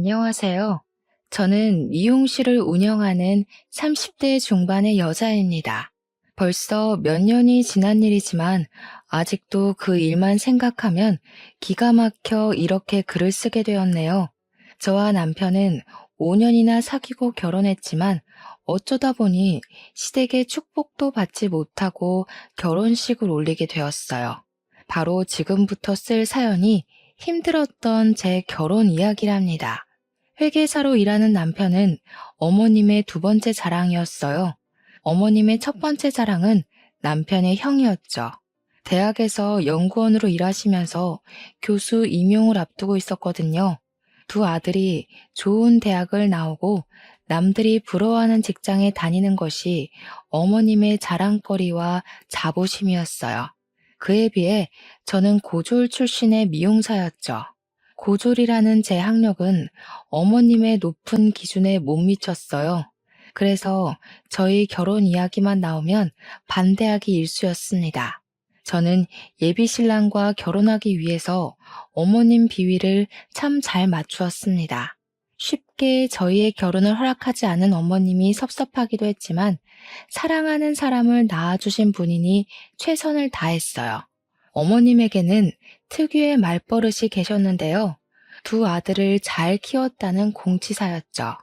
안녕하세요. 저는 미용실을 운영하는 30대 중반의 여자입니다. 벌써 몇 년이 지난 일이지만 아직도 그 일만 생각하면 기가 막혀 이렇게 글을 쓰게 되었네요. 저와 남편은 5년이나 사귀고 결혼했지만 어쩌다 보니 시댁의 축복도 받지 못하고 결혼식을 올리게 되었어요. 바로 지금부터 쓸 사연이 힘들었던 제 결혼 이야기랍니다. 회계사로 일하는 남편은 어머님의 두 번째 자랑이었어요. 어머님의 첫 번째 자랑은 남편의 형이었죠. 대학에서 연구원으로 일하시면서 교수 임용을 앞두고 있었거든요. 두 아들이 좋은 대학을 나오고 남들이 부러워하는 직장에 다니는 것이 어머님의 자랑거리와 자부심이었어요. 그에 비해 저는 고졸 출신의 미용사였죠. 고졸이라는 제 학력은 어머님의 높은 기준에 못 미쳤어요. 그래서 저희 결혼 이야기만 나오면 반대하기 일쑤였습니다. 저는 예비 신랑과 결혼하기 위해서 어머님 비위를 참 잘 맞추었습니다. 쉽게 저희의 결혼을 허락하지 않은 어머님이 섭섭하기도 했지만 사랑하는 사람을 낳아주신 분이니 최선을 다했어요. 어머님에게는 특유의 말버릇이 계셨는데요. 두 아들을 잘 키웠다는 공치사였죠.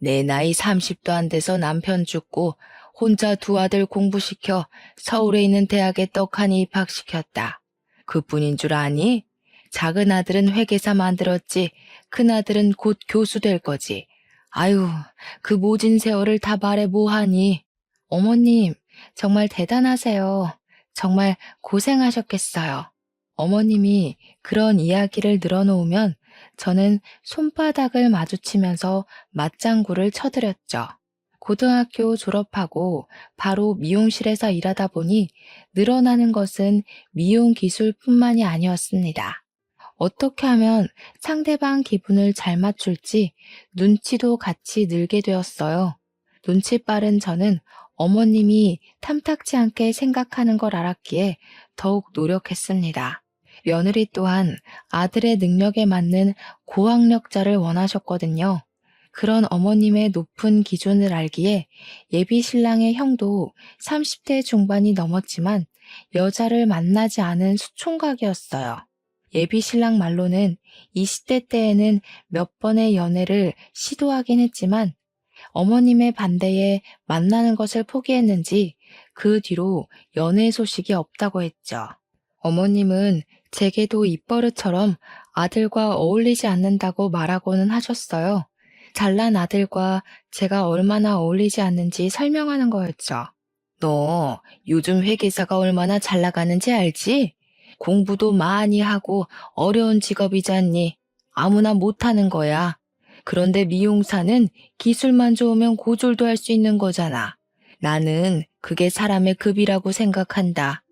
내 나이 30도 안 돼서 남편 죽고 혼자 두 아들 공부시켜 서울에 있는 대학에 떡하니 입학시켰다. 그뿐인 줄 아니? 작은 아들은 회계사 만들었지 큰 아들은 곧 교수 될 거지. 아유, 그 모진 세월을 다 말해 뭐하니? 어머님, 정말 대단하세요. 정말 고생하셨겠어요. 어머님이 그런 이야기를 늘어놓으면 저는 손바닥을 마주치면서 맞장구를 쳐드렸죠. 고등학교 졸업하고 바로 미용실에서 일하다 보니 늘어나는 것은 미용 기술뿐만이 아니었습니다. 어떻게 하면 상대방 기분을 잘 맞출지 눈치도 같이 늘게 되었어요. 눈치 빠른 저는 어머님이 탐탁지 않게 생각하는 걸 알았기에 더욱 노력했습니다. 며느리 또한 아들의 능력에 맞는 고학력자를 원하셨거든요. 그런 어머님의 높은 기준을 알기에 예비 신랑의 형도 30대 중반이 넘었지만 여자를 만나지 않은 수총각이었어요. 예비 신랑 말로는 20대 때에는 몇 번의 연애를 시도하긴 했지만 어머님의 반대에 만나는 것을 포기했는지 그 뒤로 연애 소식이 없다고 했죠. 어머님은 제게도 입버릇처럼 아들과 어울리지 않는다고 말하고는 하셨어요. 잘난 아들과 제가 얼마나 어울리지 않는지 설명하는 거였죠. 너 요즘 회계사가 얼마나 잘 나가는지 알지? 공부도 많이 하고 어려운 직업이잖니. 아무나 못하는 거야. 그런데 미용사는 기술만 좋으면 고졸도 할 수 있는 거잖아. 나는 그게 사람의 급이라고 생각한다.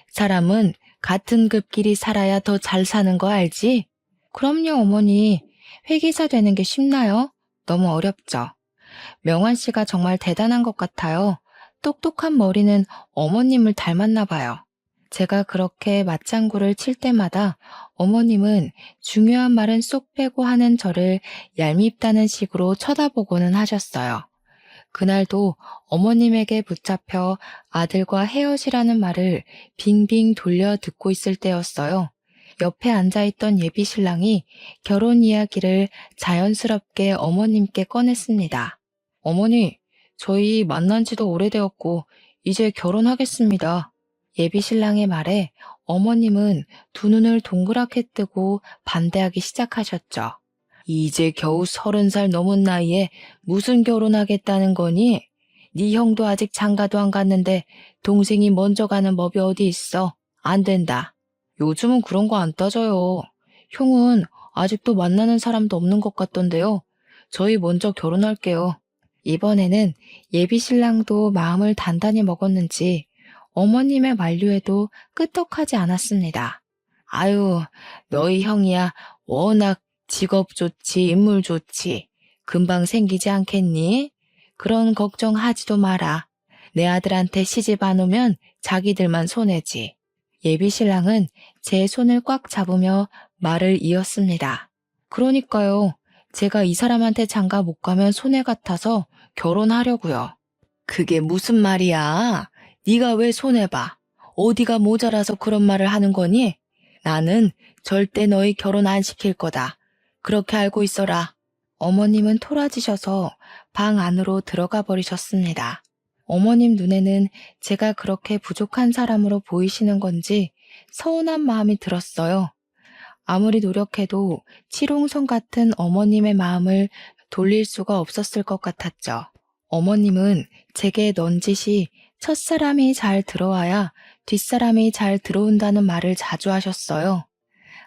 사람은 같은 급끼리 살아야 더 잘 사는 거 알지? 그럼요, 어머니. 회계사 되는 게 쉽나요? 너무 어렵죠. 명환 씨가 정말 대단한 것 같아요. 똑똑한 머리는 어머님을 닮았나 봐요. 제가 그렇게 맞장구를 칠 때마다 어머님은 중요한 말은 쏙 빼고 하는 저를 얄밉다는 식으로 쳐다보고는 하셨어요. 그날도 어머님에게 붙잡혀 아들과 헤어지라는 말을 빙빙 돌려 듣고 있을 때였어요. 옆에 앉아있던 예비 신랑이 결혼 이야기를 자연스럽게 어머님께 꺼냈습니다. 어머니, 저희 만난 지도 오래되었고 이제 결혼하겠습니다. 예비 신랑의 말에 어머님은 두 눈을 동그랗게 뜨고 반대하기 시작하셨죠. 이제 겨우 30살 넘은 나이에 무슨 결혼하겠다는 거니? 네 형도 아직 장가도 안 갔는데 동생이 먼저 가는 법이 어디 있어? 안 된다. 요즘은 그런 거 안 따져요. 형은 아직도 만나는 사람도 없는 것 같던데요. 저희 먼저 결혼할게요. 이번에는 예비 신랑도 마음을 단단히 먹었는지 어머님의 만류에도 끄떡하지 않았습니다. 아유, 너희 형이야 워낙 직업 좋지, 인물 좋지. 금방 생기지 않겠니? 그런 걱정하지도 마라. 내 아들한테 시집 안 오면 자기들만 손해지. 예비 신랑은 제 손을 꽉 잡으며 말을 이었습니다. 그러니까요. 제가 이 사람한테 장가 못 가면 손해 같아서 결혼하려고요. 그게 무슨 말이야? 네가 왜 손해봐? 어디가 모자라서 그런 말을 하는 거니? 나는 절대 너희 결혼 안 시킬 거다. 그렇게 알고 있어라. 어머님은 토라지셔서 방 안으로 들어가 버리셨습니다. 어머님 눈에는 제가 그렇게 부족한 사람으로 보이시는 건지 서운한 마음이 들었어요. 아무리 노력해도 치롱손 같은 어머님의 마음을 돌릴 수가 없었을 것 같았죠. 어머님은 제게 넌지시 첫사람이 잘 들어와야 뒷사람이 잘 들어온다는 말을 자주 하셨어요.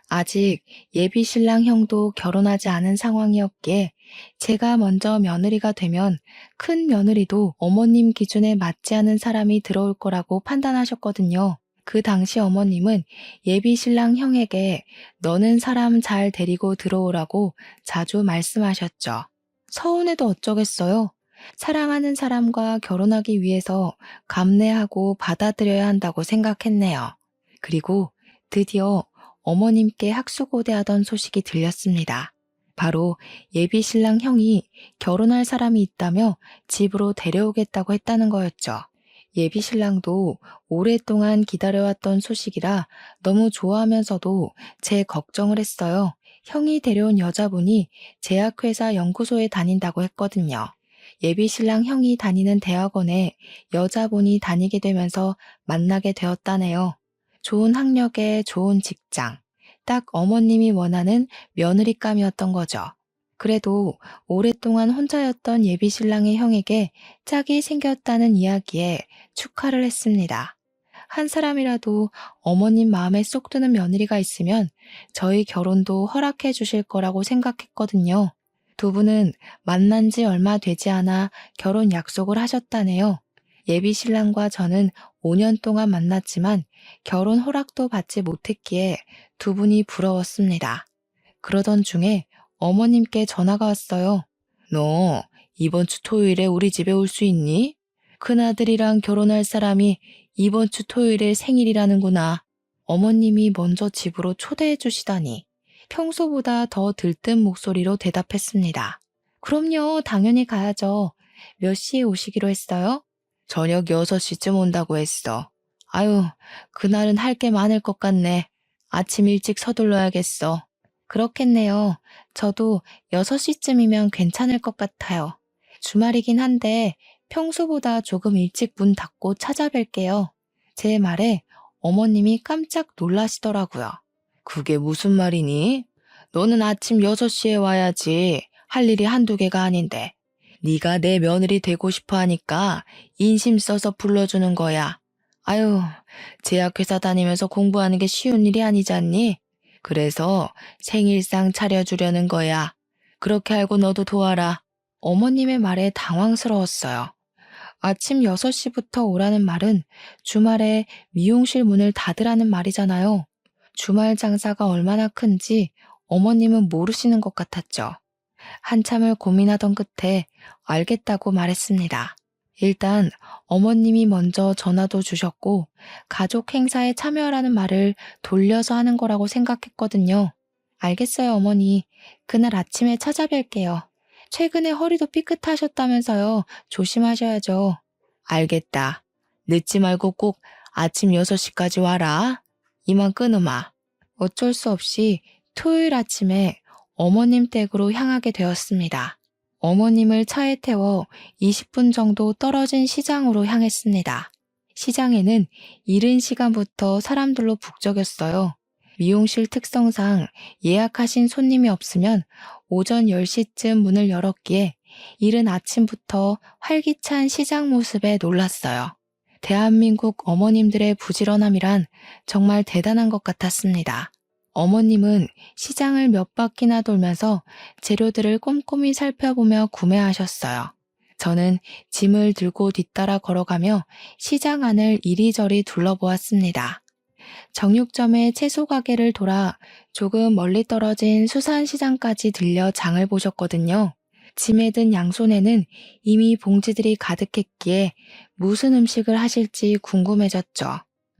아직 예비 신랑 형도 결혼하지 않은 상황이었기에 제가 먼저 며느리가 되면 큰 며느리도 어머님 기준에 맞지 않은 사람이 들어올 거라고 판단하셨거든요. 그 당시 어머님은 예비 신랑 형에게 너는 사람 잘 데리고 들어오라고 자주 말씀하셨죠. 서운해도 어쩌겠어요. 사랑하는 사람과 결혼하기 위해서 감내하고 받아들여야 한다고 생각했네요. 그리고 드디어 어머님께 학수고대하던 소식이 들렸습니다. 바로 예비 신랑 형이 결혼할 사람이 있다며 집으로 데려오겠다고 했다는 거였죠. 예비 신랑도 오랫동안 기다려왔던 소식이라 너무 좋아하면서도 제 걱정을 했어요. 형이 데려온 여자분이 제약회사 연구소에 다닌다고 했거든요. 예비 신랑 형이 다니는 대학원에 여자분이 다니게 되면서 만나게 되었다네요. 좋은 학력에 좋은 직장, 딱 어머님이 원하는 며느리감이었던 거죠. 그래도 오랫동안 혼자였던 예비 신랑의 형에게 짝이 생겼다는 이야기에 축하를 했습니다. 한 사람이라도 어머님 마음에 쏙 드는 며느리가 있으면 저희 결혼도 허락해 주실 거라고 생각했거든요. 두 분은 만난 지 얼마 되지 않아 결혼 약속을 하셨다네요. 예비 신랑과 저는 5년 동안 만났지만 결혼 허락도 받지 못했기에 두 분이 부러웠습니다. 그러던 중에 어머님께 전화가 왔어요. 너 이번 주 토요일에 우리 집에 올 수 있니? 큰아들이랑 결혼할 사람이 이번 주 토요일에 생일이라는구나. 어머님이 먼저 집으로 초대해 주시다니 평소보다 더 들뜬 목소리로 대답했습니다. 그럼요, 당연히 가야죠. 몇 시에 오시기로 했어요? 저녁 6시쯤 온다고 했어. 아유, 그날은 할 게 많을 것 같네. 아침 일찍 서둘러야겠어. 그렇겠네요. 저도 6시쯤이면 괜찮을 것 같아요. 주말이긴 한데 평소보다 조금 일찍 문 닫고 찾아뵐게요. 제 말에 어머님이 깜짝 놀라시더라고요. 그게 무슨 말이니? 너는 아침 6시에 와야지. 할 일이 한두 개가 아닌데. 네가 내 며느리 되고 싶어 하니까 인심 써서 불러주는 거야. 아유, 제약회사 다니면서 공부하는 게 쉬운 일이 아니지 않니? 그래서 생일상 차려주려는 거야. 그렇게 알고 너도 도와라. 어머님의 말에 당황스러웠어요. 아침 6시부터 오라는 말은 주말에 미용실 문을 닫으라는 말이잖아요. 주말 장사가 얼마나 큰지 어머님은 모르시는 것 같았죠. 한참을 고민하던 끝에 알겠다고 말했습니다. 일단 어머님이 먼저 전화도 주셨고 가족 행사에 참여하라는 말을 돌려서 하는 거라고 생각했거든요. 알겠어요, 어머니. 그날 아침에 찾아뵐게요. 최근에 허리도 삐끗하셨다면서요. 조심하셔야죠. 알겠다. 늦지 말고 꼭 아침 6시까지 와라. 이만 끊으마. 어쩔 수 없이 토요일 아침에 어머님 댁으로 향하게 되었습니다. 어머님을 차에 태워 20분 정도 떨어진 시장으로 향했습니다. 시장에는 이른 시간부터 사람들로 북적였어요. 미용실 특성상 예약하신 손님이 없으면 오전 10시쯤 문을 열었기에 이른 아침부터 활기찬 시장 모습에 놀랐어요. 대한민국 어머님들의 부지런함이란 정말 대단한 것 같았습니다. 어머님은 시장을 몇 바퀴나 돌면서 재료들을 꼼꼼히 살펴보며 구매하셨어요. 저는 짐을 들고 뒤따라 걸어가며 시장 안을 이리저리 둘러보았습니다. 정육점의 채소 가게를 돌아 조금 멀리 떨어진 수산시장까지 들려 장을 보셨거든요. 짐에 든 양손에는 이미 봉지들이 가득했기에 무슨 음식을 하실지 궁금해졌죠.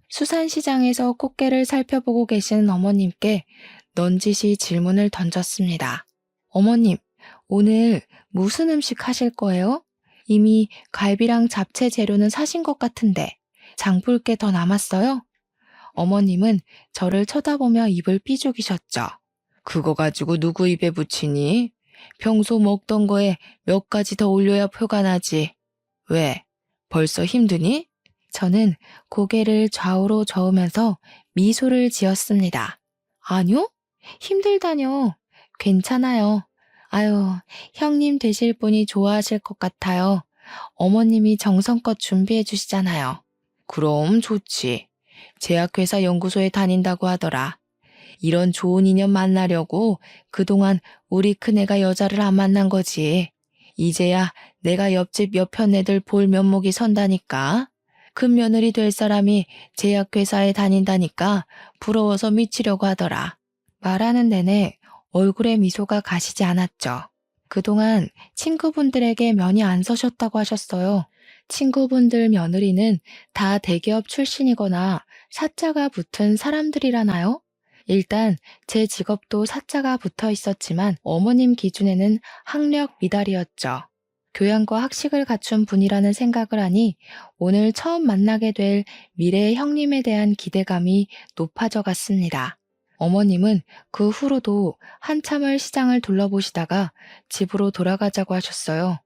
수산시장에서 꽃게를 살펴보고 계시는 어머님께 넌지시 질문을 던졌습니다. 어머님, 오늘 무슨 음식 하실 거예요? 이미 갈비랑 잡채 재료는 사신 것 같은데 장 볼 게 더 남았어요? 어머님은 저를 쳐다보며 입을 삐죽이셨죠. 그거 가지고 누구 입에 붙이니? 평소 먹던 거에 몇 가지 더 올려야 표가 나지. 왜? 벌써 힘드니? 저는 고개를 좌우로 저으면서 미소를 지었습니다. 아니요? 힘들다뇨. 괜찮아요. 아유, 형님 되실 분이 좋아하실 것 같아요. 어머님이 정성껏 준비해 주시잖아요. 그럼 좋지. 제약회사 연구소에 다닌다고 하더라. 이런 좋은 인연 만나려고 그동안 우리 큰애가 여자를 안 만난 거지. 이제야 내가 옆집 옆편 애들 볼 면목이 선다니까. 큰 며느리 될 사람이 제약회사에 다닌다니까 부러워서 미치려고 하더라. 말하는 내내 얼굴에 미소가 가시지 않았죠. 그동안 친구분들에게 면이 안 서셨다고 하셨어요. 친구분들 며느리는 다 대기업 출신이거나 사자가 붙은 사람들이라나요? 일단 제 직업도 사자가 붙어 있었지만 어머님 기준에는 학력 미달이었죠. 교양과 학식을 갖춘 분이라는 생각을 하니 오늘 처음 만나게 될 미래의 형님에 대한 기대감이 높아져 갔습니다. 어머님은 그 후로도 한참을 시장을 둘러보시다가 집으로 돌아가자고 하셨어요.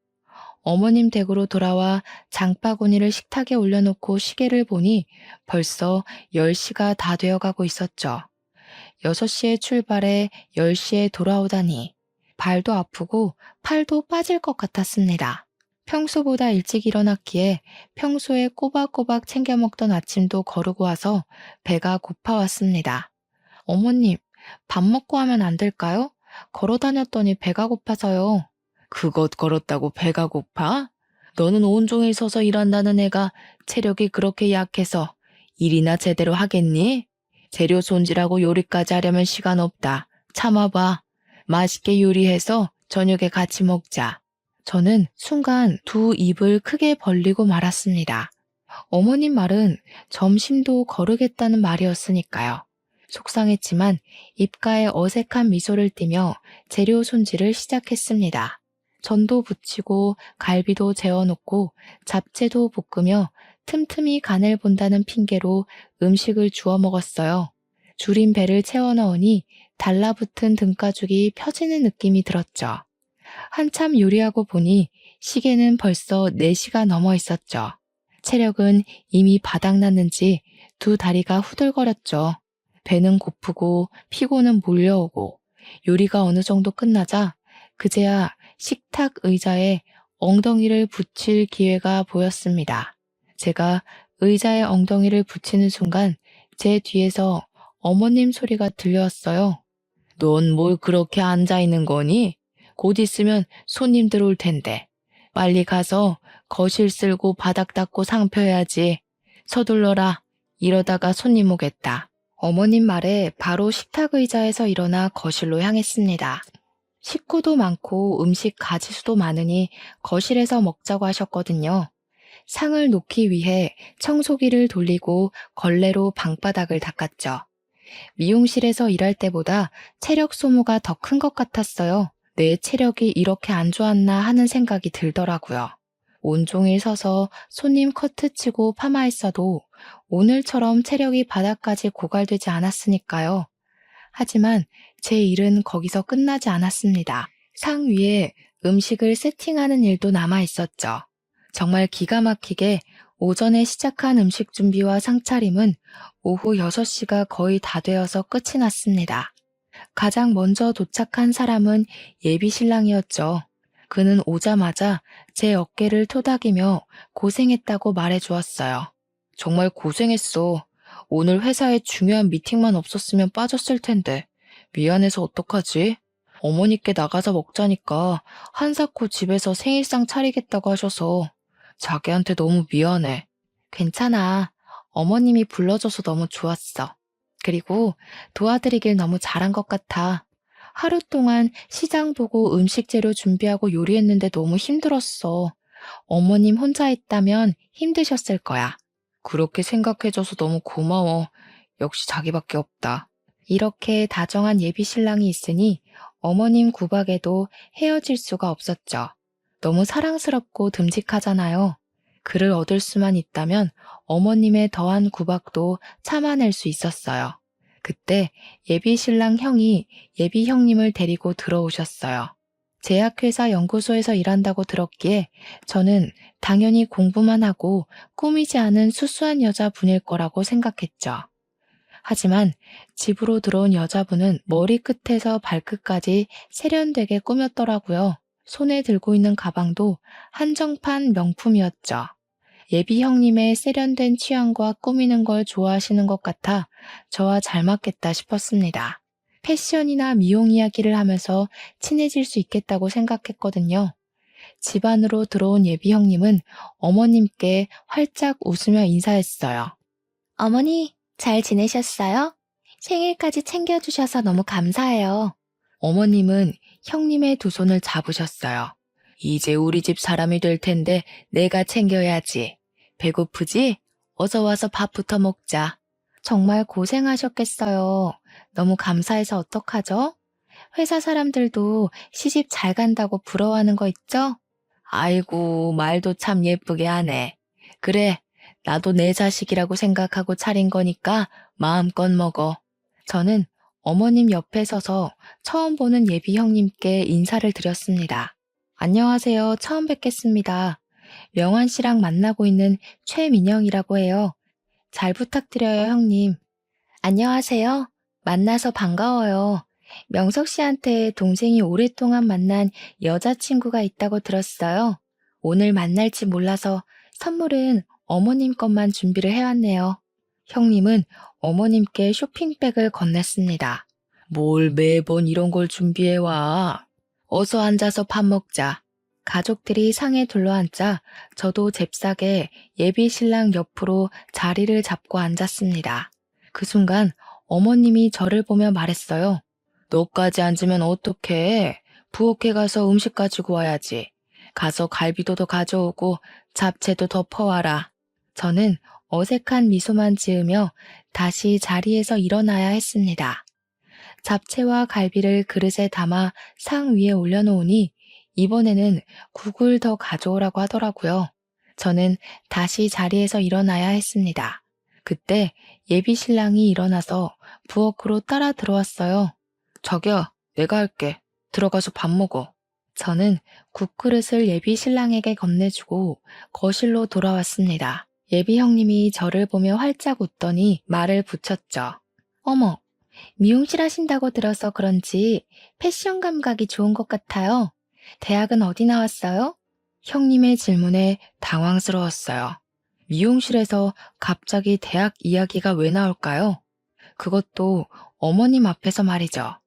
어머님 댁으로 돌아와 장바구니를 식탁에 올려놓고 시계를 보니 벌써 10시가 다 되어가고 있었죠. 6시에 출발해 10시에 돌아오다니 발도 아프고 팔도 빠질 것 같았습니다. 평소보다 일찍 일어났기에 평소에 꼬박꼬박 챙겨 먹던 아침도 거르고 와서 배가 고파왔습니다. 어머님, 밥 먹고 하면 안 될까요? 걸어 다녔더니 배가 고파서요. 그것 걸었다고 배가 고파? 너는 온종일 서서 일한다는 애가 체력이 그렇게 약해서 일이나 제대로 하겠니? 재료 손질하고 요리까지 하려면 시간 없다. 참아봐. 맛있게 요리해서 저녁에 같이 먹자. 저는 순간 두 입을 크게 벌리고 말았습니다. 어머님 말은 점심도 거르겠다는 말이었으니까요. 속상했지만 입가에 어색한 미소를 띠며 재료 손질을 시작했습니다. 전도 부치고 갈비도 재워놓고 잡채도 볶으며 틈틈이 간을 본다는 핑계로 음식을 주워 먹었어요. 줄인 배를 채워 넣으니 달라붙은 등가죽이 펴지는 느낌이 들었죠. 한참 요리하고 보니 시계는 벌써 4시가 넘어 있었죠. 체력은 이미 바닥났는지 두 다리가 후들거렸죠. 배는 고프고 피곤은 몰려오고 요리가 어느 정도 끝나자 그제야 식탁 의자에 엉덩이를 붙일 기회가 보였습니다. 제가 의자에 엉덩이를 붙이는 순간 제 뒤에서 어머님 소리가 들려왔어요. 넌 뭘 그렇게 앉아 있는 거니? 곧 있으면 손님들 올 텐데. 빨리 가서 거실 쓸고 바닥 닦고 상표해야지. 서둘러라. 이러다가 손님 오겠다. 어머님 말에 바로 식탁 의자에서 일어나 거실로 향했습니다. 식구도 많고 음식 가지수도 많으니 거실에서 먹자고 하셨거든요. 상을 놓기 위해 청소기를 돌리고 걸레로 방바닥을 닦았죠. 미용실에서 일할 때보다 체력 소모가 더 큰 것 같았어요. 내 체력이 이렇게 안 좋았나 하는 생각이 들더라고요. 온종일 서서 손님 커트 치고 파마했어도 오늘처럼 체력이 바닥까지 고갈되지 않았으니까요. 하지만 제 일은 거기서 끝나지 않았습니다. 상 위에 음식을 세팅하는 일도 남아 있었죠. 정말 기가 막히게 오전에 시작한 음식 준비와 상차림은 오후 6시가 거의 다 되어서 끝이 났습니다. 가장 먼저 도착한 사람은 예비 신랑이었죠. 그는 오자마자 제 어깨를 토닥이며 고생했다고 말해주었어요. 정말 고생했어. 오늘 회사에 중요한 미팅만 없었으면 빠졌을 텐데. 미안해서 어떡하지? 어머니께 나가서 먹자니까 한사코 집에서 생일상 차리겠다고 하셔서 자기한테 너무 미안해. 괜찮아. 어머님이 불러줘서 너무 좋았어. 그리고 도와드리길 너무 잘한 것 같아. 하루 동안 시장 보고 음식 재료 준비하고 요리했는데 너무 힘들었어. 어머님 혼자 있다면 힘드셨을 거야. 그렇게 생각해줘서 너무 고마워. 역시 자기밖에 없다. 이렇게 다정한 예비 신랑이 있으니 어머님 구박에도 헤어질 수가 없었죠. 너무 사랑스럽고 듬직하잖아요. 그를 얻을 수만 있다면 어머님의 더한 구박도 참아낼 수 있었어요. 그때 예비 신랑 형이 예비 형님을 데리고 들어오셨어요. 제약회사 연구소에서 일한다고 들었기에 저는 당연히 공부만 하고 꾸미지 않은 수수한 여자분일 거라고 생각했죠. 하지만 집으로 들어온 여자분은 머리끝에서 발끝까지 세련되게 꾸몄더라고요. 손에 들고 있는 가방도 한정판 명품이었죠. 예비 형님의 세련된 취향과 꾸미는 걸 좋아하시는 것 같아 저와 잘 맞겠다 싶었습니다. 패션이나 미용 이야기를 하면서 친해질 수 있겠다고 생각했거든요. 집 안으로 들어온 예비 형님은 어머님께 활짝 웃으며 인사했어요. 어머니, 잘 지내셨어요? 생일까지 챙겨주셔서 너무 감사해요. 어머님은 형님의 두 손을 잡으셨어요. 이제 우리 집 사람이 될 텐데 내가 챙겨야지. 배고프지? 어서 와서 밥부터 먹자. 정말 고생하셨겠어요. 너무 감사해서 어떡하죠? 회사 사람들도 시집 잘 간다고 부러워하는 거 있죠? 아이고, 말도 참 예쁘게 하네. 그래, 나도 내 자식이라고 생각하고 차린 거니까 마음껏 먹어. 저는 어머님 옆에 서서 처음 보는 예비 형님께 인사를 드렸습니다. 안녕하세요. 처음 뵙겠습니다. 명환 씨랑 만나고 있는 최민영이라고 해요. 잘 부탁드려요, 형님. 안녕하세요. 만나서 반가워요. 명석 씨한테 동생이 오랫동안 만난 여자친구가 있다고 들었어요. 오늘 만날지 몰라서 선물은 어머님 것만 준비를 해왔네요. 형님은 어머님께 쇼핑백을 건넸습니다. 뭘 매번 이런 걸 준비해와. 어서 앉아서 밥 먹자. 가족들이 상에 둘러앉자 저도 잽싸게 예비 신랑 옆으로 자리를 잡고 앉았습니다. 그 순간 어머님이 저를 보며 말했어요. 너까지 앉으면 어떡해? 부엌에 가서 음식 가지고 와야지. 가서 갈비도도 가져오고 잡채도 더 퍼와라. 저는 어색한 미소만 지으며 다시 자리에서 일어나야 했습니다. 잡채와 갈비를 그릇에 담아 상 위에 올려놓으니 이번에는 국을 더 가져오라고 하더라고요. 저는 다시 자리에서 일어나야 했습니다. 그때 예비 신랑이 일어나서 부엌으로 따라 들어왔어요. 자기야, 내가 할게. 들어가서 밥 먹어. 저는 국그릇을 예비 신랑에게 건네주고 거실로 돌아왔습니다. 예비 형님이 저를 보며 활짝 웃더니 말을 붙였죠. 어머, 미용실 하신다고 들어서 그런지 패션 감각이 좋은 것 같아요. 대학은 어디 나왔어요? 형님의 질문에 당황스러웠어요. 미용실에서 갑자기 대학 이야기가 왜 나올까요? 그것도 어머님 앞에서 말이죠.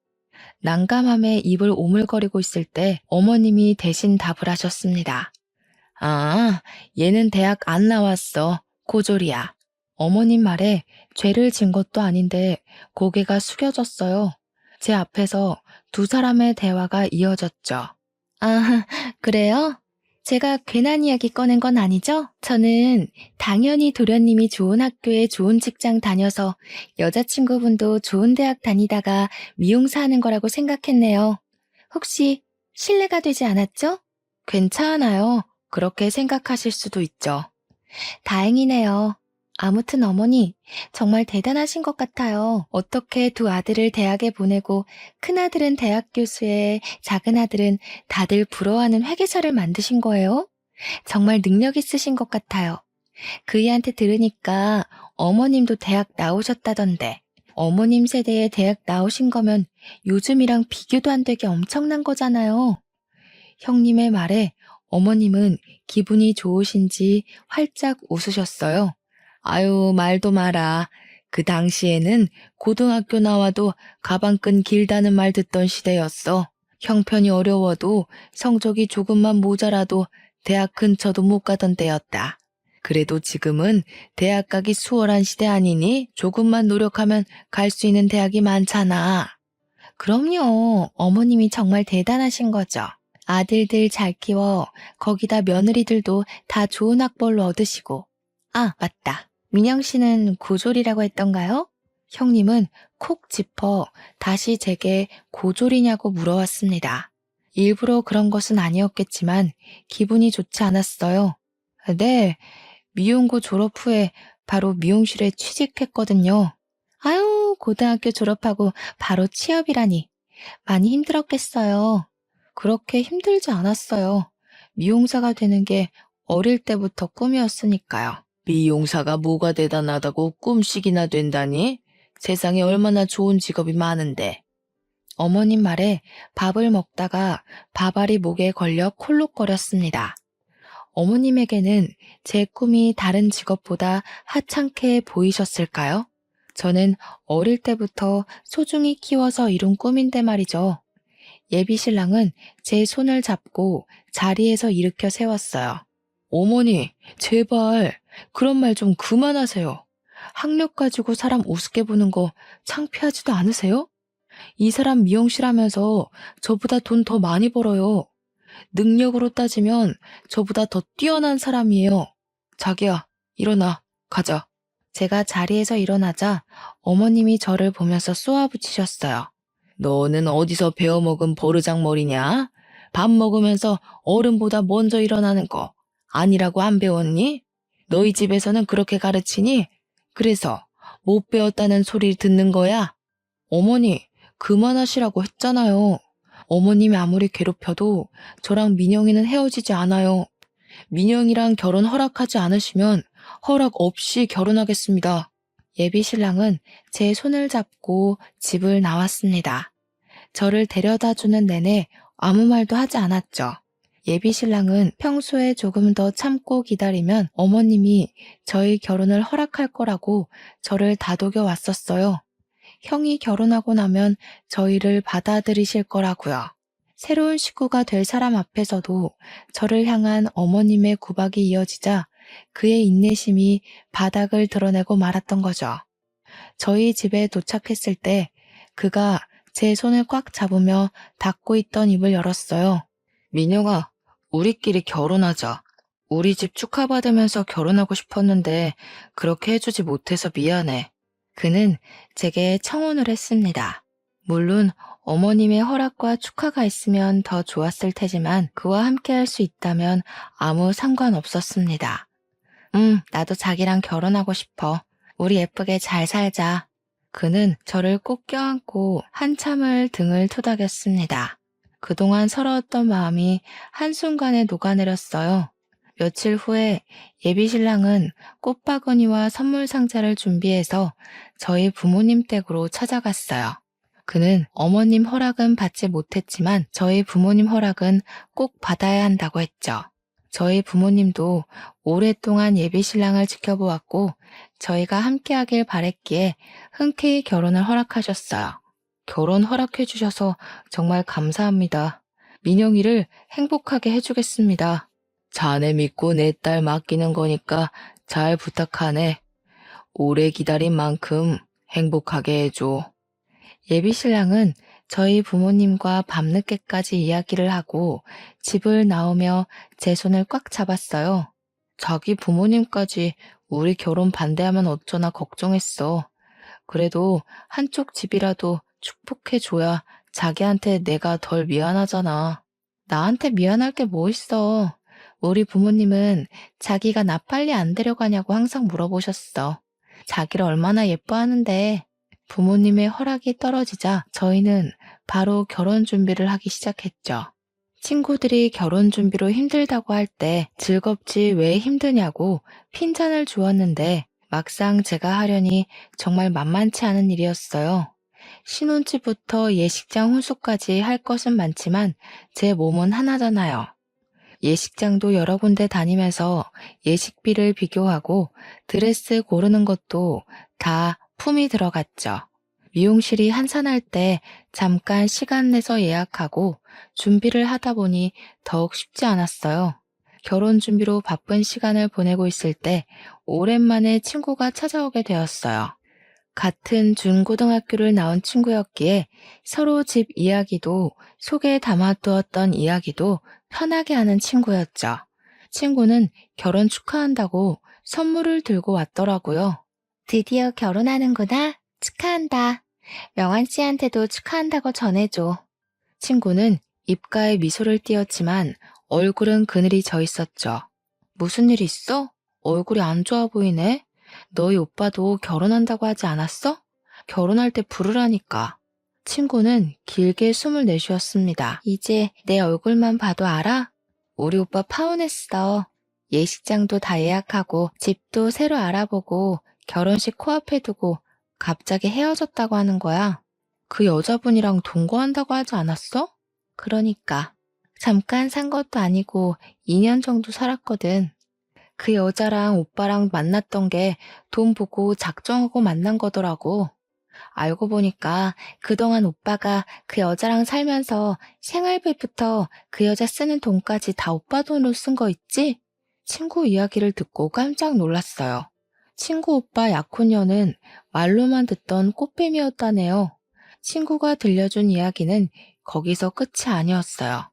난감함에 입을 오물거리고 있을 때 어머님이 대신 답을 하셨습니다. 아, 얘는 대학 안 나왔어. 고졸이야. 어머님 말에 죄를 진 것도 아닌데 고개가 숙여졌어요. 제 앞에서 두 사람의 대화가 이어졌죠. 아, 그래요? 제가 괜한 이야기 꺼낸 건 아니죠? 저는 당연히 도련님이 좋은 학교에 좋은 직장 다녀서 여자친구분도 좋은 대학 다니다가 미용사 하는 거라고 생각했네요. 혹시 실례가 되지 않았죠? 괜찮아요. 그렇게 생각하실 수도 있죠. 다행이네요. 아무튼 어머니, 정말 대단하신 것 같아요. 어떻게 두 아들을 대학에 보내고 큰아들은 대학 교수에 작은아들은 다들 부러워하는 회계사를 만드신 거예요? 정말 능력 있으신 것 같아요. 그 애한테 들으니까 어머님도 대학 나오셨다던데. 어머님 세대에 대학 나오신 거면 요즘이랑 비교도 안 되게 엄청난 거잖아요. 형님의 말에 어머님은 기분이 좋으신지 활짝 웃으셨어요. 아유, 말도 마라. 그 당시에는 고등학교 나와도 가방끈 길다는 말 듣던 시대였어. 형편이 어려워도 성적이 조금만 모자라도 대학 근처도 못 가던 때였다. 그래도 지금은 대학 가기 수월한 시대 아니니 조금만 노력하면 갈 수 있는 대학이 많잖아. 그럼요. 어머님이 정말 대단하신 거죠. 아들들 잘 키워 거기다 며느리들도 다 좋은 학벌로 얻으시고. 아, 맞다. 민영 씨는 고졸이라고 했던가요? 형님은 콕 짚어 다시 제게 고졸이냐고 물어왔습니다. 일부러 그런 것은 아니었겠지만 기분이 좋지 않았어요. 네, 미용고 졸업 후에 바로 미용실에 취직했거든요. 아유, 고등학교 졸업하고 바로 취업이라니. 많이 힘들었겠어요. 그렇게 힘들지 않았어요. 미용사가 되는 게 어릴 때부터 꿈이었으니까요. 미용사가 뭐가 대단하다고 꿈씩이나 된다니? 세상에 얼마나 좋은 직업이 많은데. 어머님 말에 밥을 먹다가 밥알이 목에 걸려 콜록거렸습니다. 어머님에게는 제 꿈이 다른 직업보다 하찮게 보이셨을까요? 저는 어릴 때부터 소중히 키워서 이룬 꿈인데 말이죠. 예비 신랑은 제 손을 잡고 자리에서 일으켜 세웠어요. 어머니, 제발 그런 말 좀 그만하세요. 학력 가지고 사람 우습게 보는 거 창피하지도 않으세요? 이 사람 미용실 하면서 저보다 돈 더 많이 벌어요. 능력으로 따지면 저보다 더 뛰어난 사람이에요. 자기야, 일어나, 가자. 제가 자리에서 일어나자 어머님이 저를 보면서 쏘아붙이셨어요. 너는 어디서 배워먹은 버르장머리냐? 밥 먹으면서 어른보다 먼저 일어나는 거 아니라고 안 배웠니? 너희 집에서는 그렇게 가르치니? 그래서 못 배웠다는 소리를 듣는 거야? 어머니, 그만하시라고 했잖아요. 어머님이 아무리 괴롭혀도 저랑 민영이는 헤어지지 않아요. 민영이랑 결혼 허락하지 않으시면 허락 없이 결혼하겠습니다. 예비 신랑은 제 손을 잡고 집을 나왔습니다. 저를 데려다 주는 내내 아무 말도 하지 않았죠. 예비 신랑은 평소에 조금 더 참고 기다리면 어머님이 저희 결혼을 허락할 거라고 저를 다독여 왔었어요. 형이 결혼하고 나면 저희를 받아들이실 거라고요. 새로운 식구가 될 사람 앞에서도 저를 향한 어머님의 구박이 이어지자 그의 인내심이 바닥을 드러내고 말았던 거죠. 저희 집에 도착했을 때 그가 제 손을 꽉 잡으며 닫고 있던 입을 열었어요. 민영아, 우리끼리 결혼하자. 우리 집 축하받으면서 결혼하고 싶었는데 그렇게 해주지 못해서 미안해. 그는 제게 청혼을 했습니다. 물론 어머님의 허락과 축하가 있으면 더 좋았을 테지만 그와 함께 할 수 있다면 아무 상관없었습니다. 나도 자기랑 결혼하고 싶어. 우리 예쁘게 잘 살자. 그는 저를 꼭 껴안고 한참을 등을 토닥였습니다. 그동안 서러웠던 마음이 한순간에 녹아내렸어요. 며칠 후에 예비 신랑은 꽃바구니와 선물 상자를 준비해서 저희 부모님 댁으로 찾아갔어요. 그는 어머님 허락은 받지 못했지만 저희 부모님 허락은 꼭 받아야 한다고 했죠. 저희 부모님도 오랫동안 예비 신랑을 지켜보았고 저희가 함께하길 바랬기에 흔쾌히 결혼을 허락하셨어요. 결혼 허락해 주셔서 정말 감사합니다. 민영이를 행복하게 해주겠습니다. 자네 믿고 내 딸 맡기는 거니까 잘 부탁하네. 오래 기다린 만큼 행복하게 해줘. 예비 신랑은 저희 부모님과 밤늦게까지 이야기를 하고 집을 나오며 제 손을 꽉 잡았어요. 자기 부모님까지 우리 결혼 반대하면 어쩌나 걱정했어. 그래도 한쪽 집이라도 축복해줘야 자기한테 내가 덜 미안하잖아. 나한테 미안할 게 뭐 있어. 우리 부모님은 자기가 나 빨리 안 데려가냐고 항상 물어보셨어. 자기를 얼마나 예뻐하는데. 부모님의 허락이 떨어지자 저희는 바로 결혼 준비를 하기 시작했죠. 친구들이 결혼 준비로 힘들다고 할 때 즐겁지 왜 힘드냐고 핀잔을 주었는데 막상 제가 하려니 정말 만만치 않은 일이었어요. 신혼집부터 예식장 혼수까지 할 것은 많지만 제 몸은 하나잖아요. 예식장도 여러 군데 다니면서 예식비를 비교하고 드레스 고르는 것도 다 품이 들어갔죠. 미용실이 한산할 때 잠깐 시간 내서 예약하고 준비를 하다 보니 더욱 쉽지 않았어요. 결혼 준비로 바쁜 시간을 보내고 있을 때 오랜만에 친구가 찾아오게 되었어요. 같은 중고등학교를 나온 친구였기에 서로 집 이야기도 속에 담아두었던 이야기도 편하게 하는 친구였죠. 친구는 결혼 축하한다고 선물을 들고 왔더라고요. 드디어 결혼하는구나. 축하한다. 명환 씨한테도 축하한다고 전해줘. 친구는 입가에 미소를 띄었지만 얼굴은 그늘이 져 있었죠. 무슨 일 있어? 얼굴이 안 좋아 보이네. 너희 오빠도 결혼한다고 하지 않았어? 결혼할 때 부르라니까. 친구는 길게 숨을 내쉬었습니다. 이제 내 얼굴만 봐도 알아? 우리 오빠 파혼했어. 예식장도 다 예약하고 집도 새로 알아보고 결혼식 코앞에 두고 갑자기 헤어졌다고 하는 거야. 그 여자분이랑 동거한다고 하지 않았어? 그러니까. 잠깐 산 것도 아니고 2년 정도 살았거든. 그 여자랑 오빠랑 만났던 게 돈 보고 작정하고 만난 거더라고. 알고 보니까 그동안 오빠가 그 여자랑 살면서 생활비부터 그 여자 쓰는 돈까지 다 오빠 돈으로 쓴 거 있지? 친구 이야기를 듣고 깜짝 놀랐어요. 친구 오빠 약혼녀는 말로만 듣던 꽃뱀이었다네요. 친구가 들려준 이야기는 거기서 끝이 아니었어요.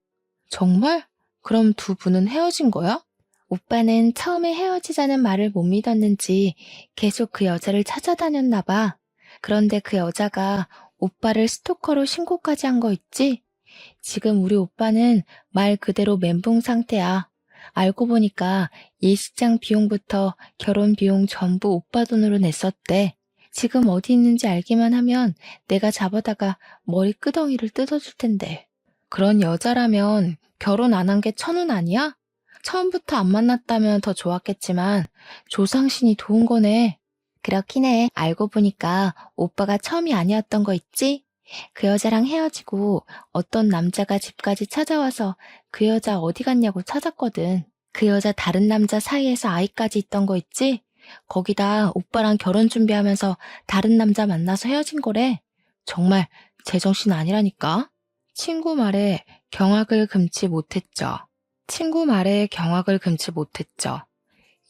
정말? 그럼 두 분은 헤어진 거야? 오빠는 처음에 헤어지자는 말을 못 믿었는지 계속 그 여자를 찾아다녔나 봐. 그런데 그 여자가 오빠를 스토커로 신고까지 한 거 있지? 지금 우리 오빠는 말 그대로 멘붕 상태야. 알고 보니까 예식장 비용부터 결혼 비용 전부 오빠 돈으로 냈었대. 지금 어디 있는지 알기만 하면 내가 잡아다가 머리 끄덩이를 뜯어줄 텐데. 그런 여자라면 결혼 안 한 게 천운 아니야? 처음부터 안 만났다면 더 좋았겠지만 조상신이 도운 거네. 그렇긴 해. 알고 보니까 오빠가 처음이 아니었던 거 있지? 그 여자랑 헤어지고 어떤 남자가 집까지 찾아와서 그 여자 어디 갔냐고 찾았거든. 그 여자 다른 남자 사이에서 아이까지 있던 거 있지? 거기다 오빠랑 결혼 준비하면서 다른 남자 만나서 헤어진 거래. 정말 제정신 아니라니까. 친구 말에 경악을 금치 못했죠. 친구 말에 경악을 금치 못했죠.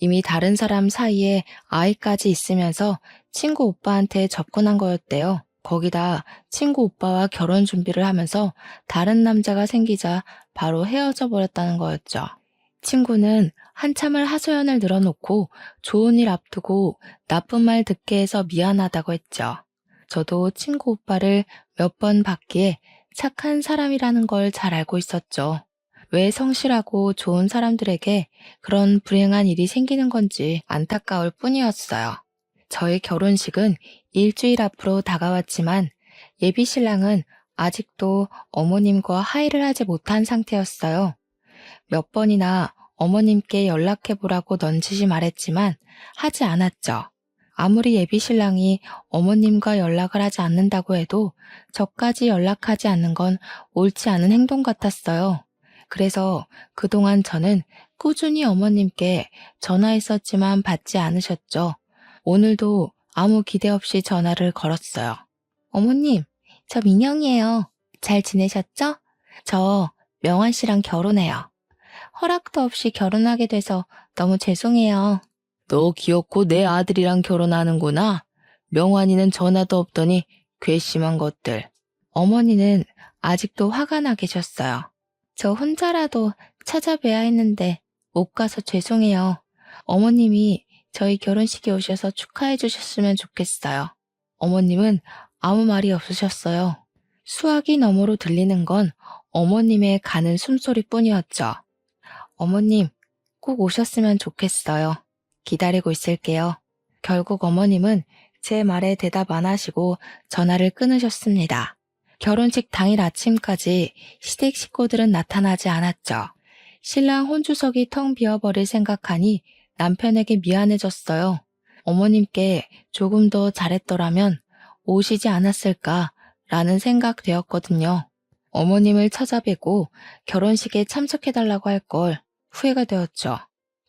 이미 다른 사람 사이에 아이까지 있으면서 친구 오빠한테 접근한 거였대요. 거기다 친구 오빠와 결혼 준비를 하면서 다른 남자가 생기자 바로 헤어져 버렸다는 거였죠. 친구는 한참을 하소연을 늘어놓고 좋은 일 앞두고 나쁜 말 듣게 해서 미안하다고 했죠. 저도 친구 오빠를 몇 번 봤기에 착한 사람이라는 걸 잘 알고 있었죠. 왜 성실하고 좋은 사람들에게 그런 불행한 일이 생기는 건지 안타까울 뿐이었어요. 저의 결혼식은 일주일 앞으로 다가왔지만 예비 신랑은 아직도 어머님과 화해를 하지 못한 상태였어요. 몇 번이나 어머님께 연락해보라고 넌지시 말했지만 하지 않았죠. 아무리 예비 신랑이 어머님과 연락을 하지 않는다고 해도 저까지 연락하지 않는 건 옳지 않은 행동 같았어요. 그래서 그동안 저는 꾸준히 어머님께 전화했었지만 받지 않으셨죠. 오늘도 아무 기대 없이 전화를 걸었어요. 어머님, 저 민영이에요. 잘 지내셨죠? 저 명환 씨랑 결혼해요. 허락도 없이 결혼하게 돼서 너무 죄송해요. 너 귀엽고 내 아들이랑 결혼하는구나. 명환이는 전화도 없더니 괘씸한 것들. 어머니는 아직도 화가 나 계셨어요. 저 혼자라도 찾아뵈야 했는데 못 가서 죄송해요. 어머님이 저희 결혼식에 오셔서 축하해 주셨으면 좋겠어요. 어머님은 아무 말이 없으셨어요. 수화기 너머로 들리는 건 어머님의 가는 숨소리뿐이었죠. 어머님, 꼭 오셨으면 좋겠어요. 기다리고 있을게요. 결국 어머님은 제 말에 대답 안 하시고 전화를 끊으셨습니다. 결혼식 당일 아침까지 시댁 식구들은 나타나지 않았죠. 신랑 혼주석이 텅 비어버릴 생각하니 남편에게 미안해졌어요. 어머님께 조금 더 잘했더라면 오시지 않았을까라는 생각 되었거든요. 어머님을 찾아뵈고 결혼식에 참석해달라고 할 걸 후회가 되었죠.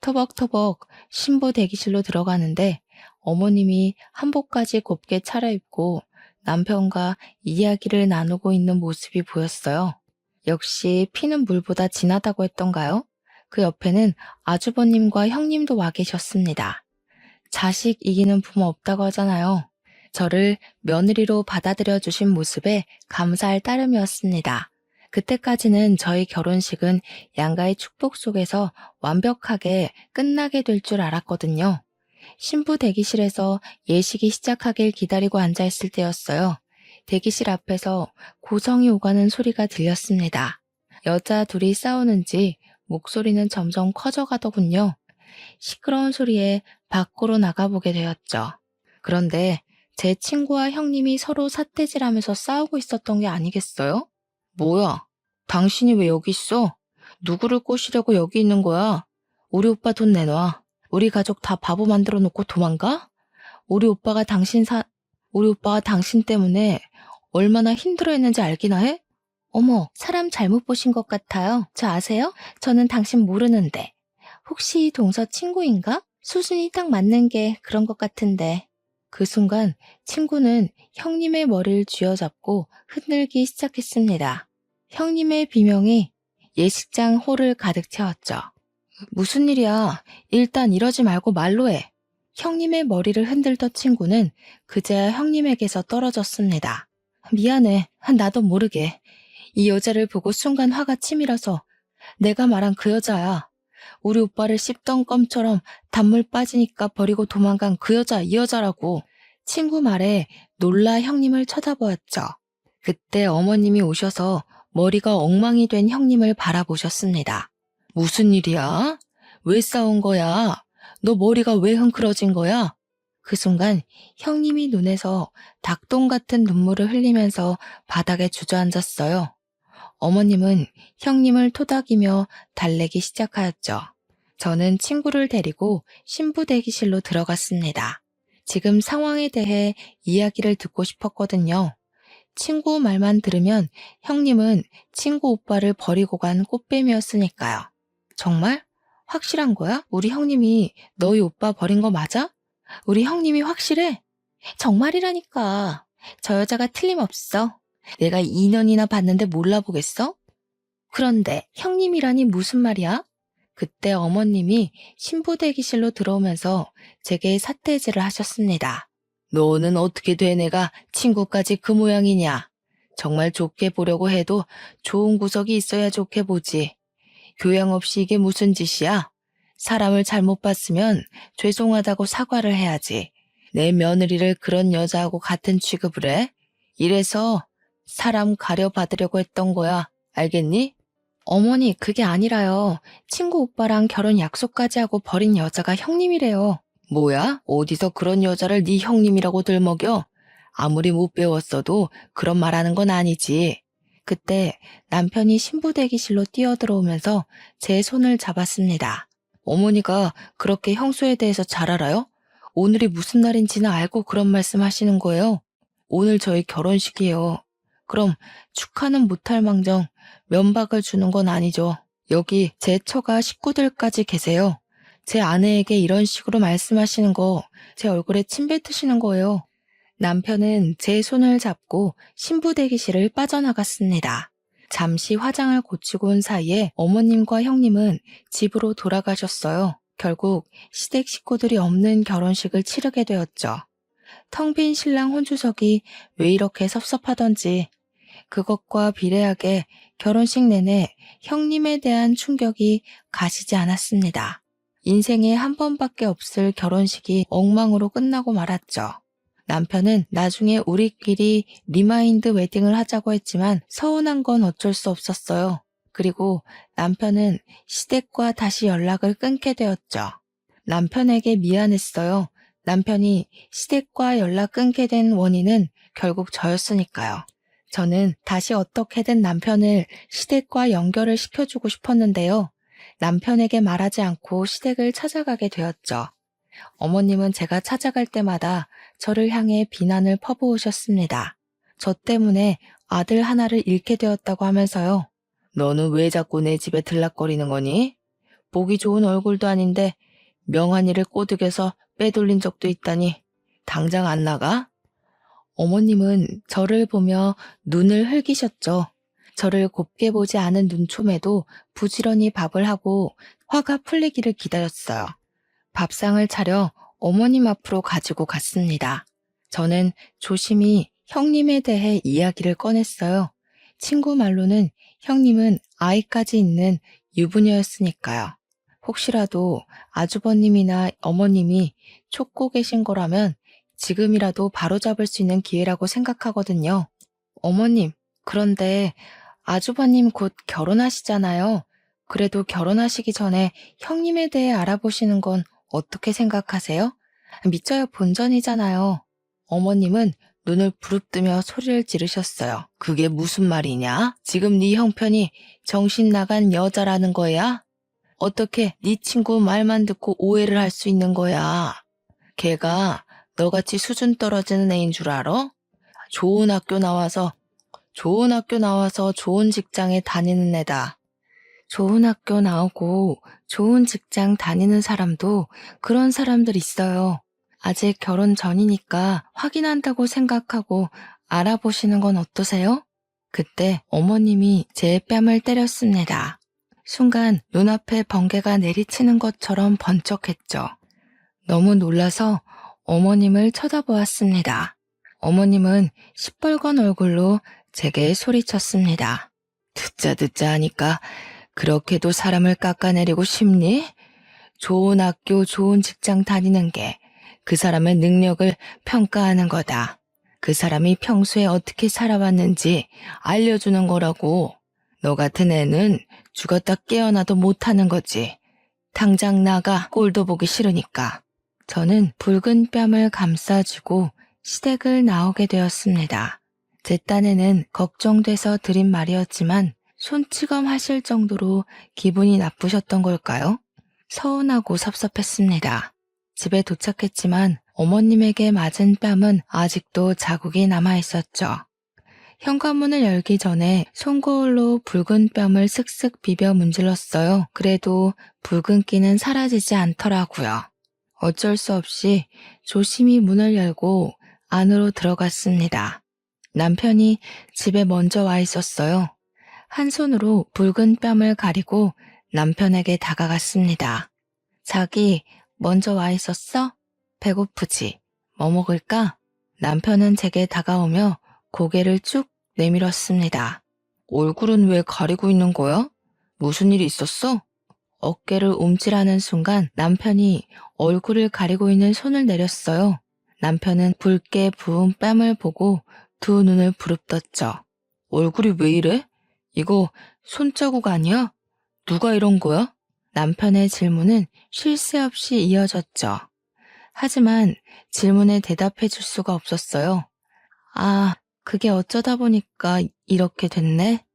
터벅터벅 신부 대기실로 들어가는데 어머님이 한복까지 곱게 차려입고 남편과 이야기를 나누고 있는 모습이 보였어요. 역시 피는 물보다 진하다고 했던가요? 그 옆에는 아주버님과 형님도 와 계셨습니다. 자식 이기는 부모 없다고 하잖아요. 저를 며느리로 받아들여 주신 모습에 감사할 따름이었습니다. 그때까지는 저희 결혼식은 양가의 축복 속에서 완벽하게 끝나게 될 줄 알았거든요. 신부 대기실에서 예식이 시작하길 기다리고 앉아있을 때였어요. 대기실 앞에서 고성이 오가는 소리가 들렸습니다. 여자 둘이 싸우는지 목소리는 점점 커져가더군요. 시끄러운 소리에 밖으로 나가보게 되었죠. 그런데 제 친구와 형님이 서로 삿대질하면서 싸우고 있었던 게 아니겠어요? 뭐야? 당신이 왜 여기 있어? 누구를 꼬시려고 여기 있는 거야? 우리 오빠 돈 내놔. 우리 가족 다 바보 만들어 놓고 도망가? 우리 오빠가 우리 오빠가 당신 때문에 얼마나 힘들어했는지 알기나 해? 어머, 사람 잘못 보신 것 같아요. 저 아세요? 저는 당신 모르는데. 혹시 동서 친구인가? 수준이 딱 맞는 게 그런 것 같은데. 그 순간 친구는 형님의 머리를 쥐어잡고 흔들기 시작했습니다. 형님의 비명이 예식장 홀을 가득 채웠죠. 무슨 일이야? 일단 이러지 말고 말로 해. 형님의 머리를 흔들던 친구는 그제야 형님에게서 떨어졌습니다. 미안해. 나도 모르게. 이 여자를 보고 순간 화가 치밀어서 내가 말한 그 여자야. 우리 오빠를 씹던 껌처럼 단물 빠지니까 버리고 도망간 그 여자, 이 여자라고. 친구 말에 놀라 형님을 쳐다보았죠. 그때 어머님이 오셔서 머리가 엉망이 된 형님을 바라보셨습니다. 무슨 일이야? 왜 싸운 거야? 너 머리가 왜 흥크러진 거야? 그 순간 형님이 눈에서 닭똥 같은 눈물을 흘리면서 바닥에 주저앉았어요. 어머님은 형님을 토닥이며 달래기 시작하였죠. 저는 친구를 데리고 신부 대기실로 들어갔습니다. 지금 상황에 대해 이야기를 듣고 싶었거든요. 친구 말만 들으면 형님은 친구 오빠를 버리고 간 꽃뱀이었으니까요. 정말? 확실한 거야? 우리 형님이 너희 오빠 버린 거 맞아? 우리 형님이 확실해? 정말이라니까. 저 여자가 틀림없어. 내가 2년이나 봤는데 몰라보겠어? 그런데 형님이라니 무슨 말이야? 그때 어머님이 신부 대기실로 들어오면서 제게 삿대질을 하셨습니다. 너는 어떻게 돼 내가 친구까지 그 모양이냐? 정말 좋게 보려고 해도 좋은 구석이 있어야 좋게 보지. 교양 없이 이게 무슨 짓이야? 사람을 잘못 봤으면 죄송하다고 사과를 해야지. 내 며느리를 그런 여자하고 같은 취급을 해? 이래서 사람 가려받으려고 했던 거야. 알겠니? 어머니, 그게 아니라요. 친구 오빠랑 결혼 약속까지 하고 버린 여자가 형님이래요. 뭐야? 어디서 그런 여자를 네 형님이라고 들먹여? 아무리 못 배웠어도 그런 말하는 건 아니지. 그때 남편이 신부 대기실로 뛰어들어오면서 제 손을 잡았습니다. 어머니가 그렇게 형수에 대해서 잘 알아요? 오늘이 무슨 날인지는 알고 그런 말씀 하시는 거예요? 오늘 저희 결혼식이에요. 그럼 축하는 못할 망정 면박을 주는 건 아니죠. 여기 제 처가 식구들까지 계세요. 제 아내에게 이런 식으로 말씀하시는 거 제 얼굴에 침 뱉으시는 거예요. 남편은 제 손을 잡고 신부 대기실을 빠져나갔습니다. 잠시 화장을 고치고 온 사이에 어머님과 형님은 집으로 돌아가셨어요. 결국 시댁 식구들이 없는 결혼식을 치르게 되었죠. 텅 빈 신랑 혼주석이 왜 이렇게 섭섭하던지 그것과 비례하게 결혼식 내내 형님에 대한 충격이 가시지 않았습니다. 인생에 한 번밖에 없을 결혼식이 엉망으로 끝나고 말았죠. 남편은 나중에 우리끼리 리마인드 웨딩을 하자고 했지만 서운한 건 어쩔 수 없었어요. 그리고 남편은 시댁과 다시 연락을 끊게 되었죠. 남편에게 미안했어요. 남편이 시댁과 연락 끊게 된 원인은 결국 저였으니까요. 저는 다시 어떻게든 남편을 시댁과 연결을 시켜주고 싶었는데요. 남편에게 말하지 않고 시댁을 찾아가게 되었죠. 어머님은 제가 찾아갈 때마다 저를 향해 비난을 퍼부으셨습니다. 저 때문에 아들 하나를 잃게 되었다고 하면서요. 너는 왜 자꾸 내 집에 들락거리는 거니? 보기 좋은 얼굴도 아닌데 명한이를 꼬드겨서 빼돌린 적도 있다니 당장 안 나가? 어머님은 저를 보며 눈을 흘기셨죠. 저를 곱게 보지 않은 눈초매도 부지런히 밥을 하고 화가 풀리기를 기다렸어요. 밥상을 차려 어머님 앞으로 가지고 갔습니다. 저는 조심히 형님에 대해 이야기를 꺼냈어요. 친구 말로는 형님은 아이까지 있는 유부녀였으니까요. 혹시라도 아주버님이나 어머님이 쫓고 계신 거라면 지금이라도 바로잡을 수 있는 기회라고 생각하거든요. 어머님, 그런데 아주버님 곧 결혼하시잖아요. 그래도 결혼하시기 전에 형님에 대해 알아보시는 건 어떻게 생각하세요? 믿져야 본전이잖아요. 어머님은 눈을 부릅뜨며 소리를 지르셨어요. 그게 무슨 말이냐? 지금 네 형편이 정신 나간 여자라는 거야? 어떻게 네 친구 말만 듣고 오해를 할 수 있는 거야? 걔가 너같이 수준 떨어지는 애인 줄 알아? 좋은 학교 나와서 좋은 직장에 다니는 애다. 좋은 학교 나오고 좋은 직장 다니는 사람도 그런 사람들 있어요. 아직 결혼 전이니까 확인한다고 생각하고 알아보시는 건 어떠세요? 그때 어머님이 제 뺨을 때렸습니다. 순간 눈앞에 번개가 내리치는 것처럼 번쩍했죠. 너무 놀라서 어머님을 쳐다보았습니다. 어머님은 시뻘건 얼굴로 제게 소리쳤습니다. 듣자 하니까 그렇게도 사람을 깎아내리고 싶니? 좋은 학교, 좋은 직장 다니는 게 그 사람의 능력을 평가하는 거다. 그 사람이 평소에 어떻게 살아왔는지 알려주는 거라고. 너 같은 애는 죽었다 깨어나도 못하는 거지. 당장 나가 꼴도 보기 싫으니까. 저는 붉은 뺨을 감싸주고 시댁을 나오게 되었습니다. 제 딴에는 걱정돼서 드린 말이었지만 손찌검 하실 정도로 기분이 나쁘셨던 걸까요? 서운하고 섭섭했습니다. 집에 도착했지만 어머님에게 맞은 뺨은 아직도 자국이 남아있었죠. 현관문을 열기 전에 손거울로 붉은 뺨을 슥슥 비벼 문질렀어요. 그래도 붉은기는 사라지지 않더라고요. 어쩔 수 없이 조심히 문을 열고 안으로 들어갔습니다. 남편이 집에 먼저 와 있었어요. 한 손으로 붉은 뺨을 가리고 남편에게 다가갔습니다. 자기 먼저 와 있었어? 배고프지? 뭐 먹을까? 남편은 제게 다가오며 고개를 쭉 내밀었습니다. 얼굴은 왜 가리고 있는 거야? 무슨 일이 있었어? 어깨를 움찔하는 순간 남편이 얼굴을 가리고 있는 손을 내렸어요. 남편은 붉게 부은 뺨을 보고 두 눈을 부릅떴죠. 얼굴이 왜 이래? 이거 손자국 아니야? 누가 이런 거야? 남편의 질문은 쉴 새 없이 이어졌죠. 하지만 질문에 대답해 줄 수가 없었어요. 아, 그게 어쩌다 보니까 이렇게 됐네?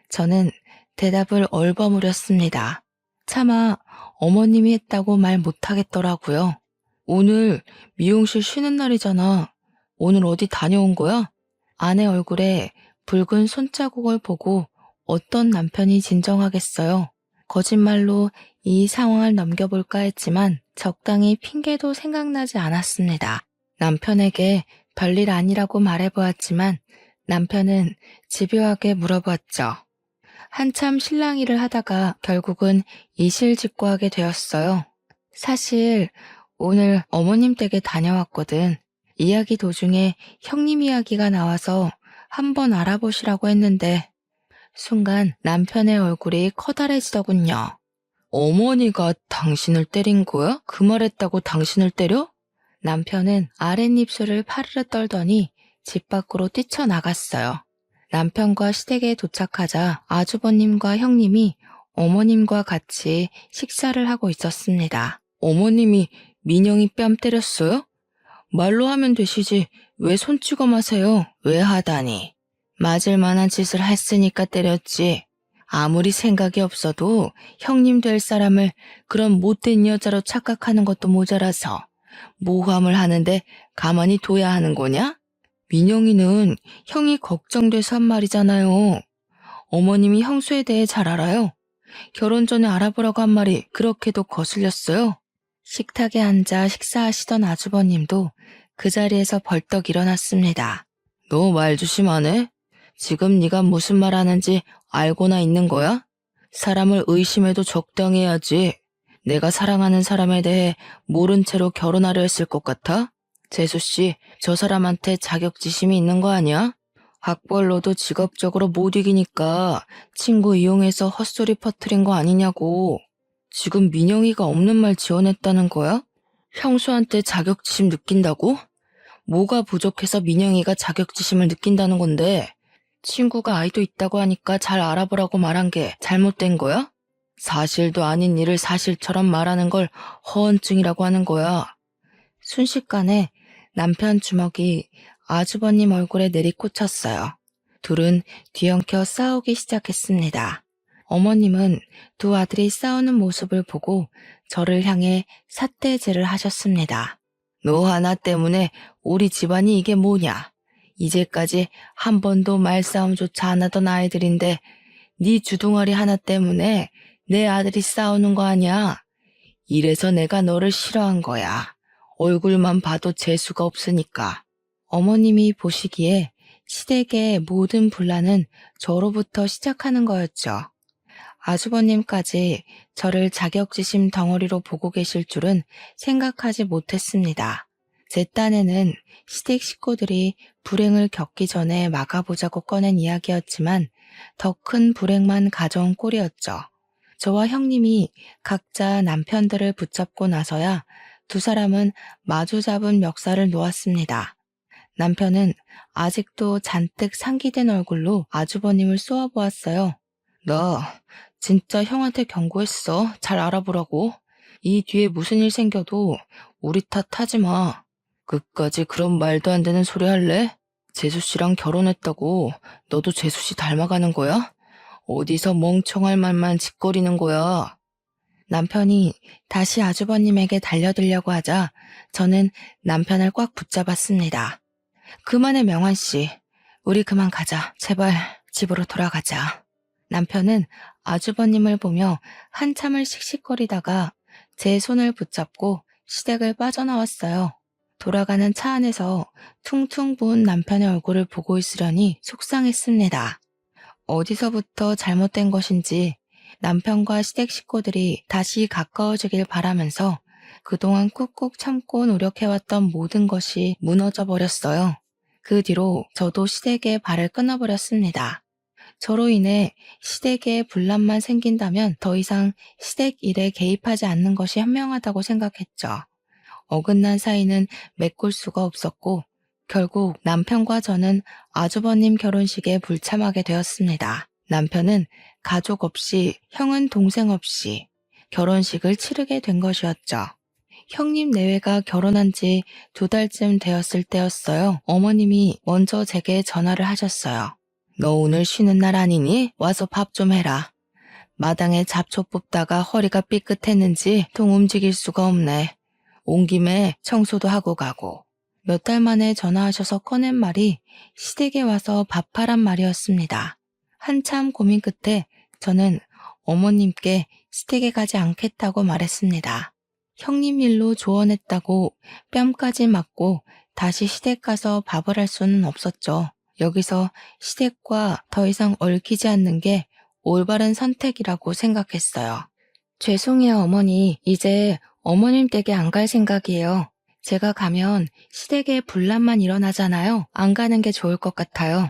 저는 대답을 얼버무렸습니다. 차마 어머님이 했다고 말 못하겠더라고요. 오늘 미용실 쉬는 날이잖아. 오늘 어디 다녀온 거야? 아내 얼굴에 붉은 손자국을 보고 어떤 남편이 진정하겠어요. 거짓말로 이 상황을 넘겨볼까 했지만 적당히 핑계도 생각나지 않았습니다. 남편에게 별일 아니라고 말해보았지만 남편은 집요하게 물어봤죠. 한참 실랑이를 하다가 결국은 이실직고하게 되었어요. 사실 오늘 어머님 댁에 다녀왔거든. 이야기 도중에 형님 이야기가 나와서 한번 알아보시라고 했는데 순간 남편의 얼굴이 커다래지더군요. 어머니가 당신을 때린 거야? 그 말했다고 당신을 때려? 남편은 아랫입술을 파르르 떨더니 집 밖으로 뛰쳐나갔어요. 남편과 시댁에 도착하자 아주버님과 형님이 어머님과 같이 식사를 하고 있었습니다. 어머님이 민영이 뺨 때렸어요? 말로 하면 되시지 왜 손찌검 하세요? 왜 하다니? 맞을 만한 짓을 했으니까 때렸지. 아무리 생각이 없어도 형님 될 사람을 그런 못된 여자로 착각하는 것도 모자라서 모함을 하는데 가만히 둬야 하는 거냐? 민영이는 형이 걱정돼서 한 말이잖아요. 어머님이 형수에 대해 잘 알아요. 결혼 전에 알아보라고 한 말이 그렇게도 거슬렸어요. 식탁에 앉아 식사하시던 아주버님도 그 자리에서 벌떡 일어났습니다. 너 말 조심하네? 지금 네가 무슨 말 하는지 알고나 있는 거야? 사람을 의심해도 적당히 해야지. 내가 사랑하는 사람에 대해 모른 채로 결혼하려 했을 것 같아? 재수씨, 저 사람한테 자격지심이 있는 거 아니야? 학벌로도 직업적으로 못 이기니까 친구 이용해서 헛소리 퍼뜨린 거 아니냐고. 지금 민영이가 없는 말 지어냈다는 거야? 형수한테 자격지심 느낀다고? 뭐가 부족해서 민영이가 자격지심을 느낀다는 건데 친구가 아이도 있다고 하니까 잘 알아보라고 말한 게 잘못된 거야? 사실도 아닌 일을 사실처럼 말하는 걸 허언증이라고 하는 거야. 순식간에 남편 주먹이 아주버님 얼굴에 내리꽂혔어요. 둘은 뒤엉켜 싸우기 시작했습니다. 어머님은 두 아들이 싸우는 모습을 보고 저를 향해 삿대질을 하셨습니다. 너 하나 때문에 우리 집안이 이게 뭐냐? 이제까지 한 번도 말싸움조차 안 하던 아이들인데 네 주둥아리 하나 때문에 내 아들이 싸우는 거 아니야? 이래서 내가 너를 싫어한 거야. 얼굴만 봐도 재수가 없으니까. 어머님이 보시기에 시댁의 모든 분란은 저로부터 시작하는 거였죠. 아주버님까지 저를 자격지심 덩어리로 보고 계실 줄은 생각하지 못했습니다. 제 딴에는 시댁 식구들이 불행을 겪기 전에 막아보자고 꺼낸 이야기였지만 더 큰 불행만 가져온 꼴이었죠. 저와 형님이 각자 남편들을 붙잡고 나서야 두 사람은 마주 잡은 멱살을 놓았습니다. 남편은 아직도 잔뜩 상기된 얼굴로 아주버님을 쏘아보았어요. 나 진짜 형한테 경고했어. 잘 알아보라고. 이 뒤에 무슨 일 생겨도 우리 탓하지 마. 끝까지 그런 말도 안 되는 소리 할래? 재수 씨랑 결혼했다고 너도 재수 씨 닮아가는 거야? 어디서 멍청할 말만 짓거리는 거야? 남편이 다시 아주버님에게 달려들려고 하자 저는 남편을 꽉 붙잡았습니다. 그만해 명환 씨. 우리 그만 가자. 제발 집으로 돌아가자. 남편은 아주버님을 보며 한참을 씩씩거리다가 제 손을 붙잡고 시댁을 빠져나왔어요. 돌아가는 차 안에서 퉁퉁 부은 남편의 얼굴을 보고 있으려니 속상했습니다. 어디서부터 잘못된 것인지 남편과 시댁 식구들이 다시 가까워지길 바라면서 그동안 꾹꾹 참고 노력해왔던 모든 것이 무너져 버렸어요. 그 뒤로 저도 시댁의 발을 끊어버렸습니다. 저로 인해 시댁에 분란만 생긴다면 더 이상 시댁 일에 개입하지 않는 것이 현명하다고 생각했죠. 어긋난 사이는 메꿀 수가 없었고 결국 남편과 저는 아주버님 결혼식에 불참하게 되었습니다. 남편은 가족 없이, 형은 동생 없이 결혼식을 치르게 된 것이었죠. 형님 내외가 결혼한 지 2달쯤 되었을 때였어요. 어머님이 먼저 제게 전화를 하셨어요. 너 오늘 쉬는 날 아니니? 와서 밥 좀 해라. 마당에 잡초 뽑다가 허리가 삐끗했는지 통 움직일 수가 없네. 온 김에 청소도 하고 가고. 몇 달 만에 전화하셔서 꺼낸 말이 시댁에 와서 밥하란 말이었습니다. 한참 고민 끝에 저는 어머님께 시댁에 가지 않겠다고 말했습니다. 형님 일로 조언했다고 뺨까지 맞고 다시 시댁 가서 밥을 할 수는 없었죠. 여기서 시댁과 더 이상 얽히지 않는 게 올바른 선택이라고 생각했어요. 죄송해요, 어머니. 이제 어머님 댁에 안 갈 생각이에요. 제가 가면 시댁에 분란만 일어나잖아요. 안 가는 게 좋을 것 같아요.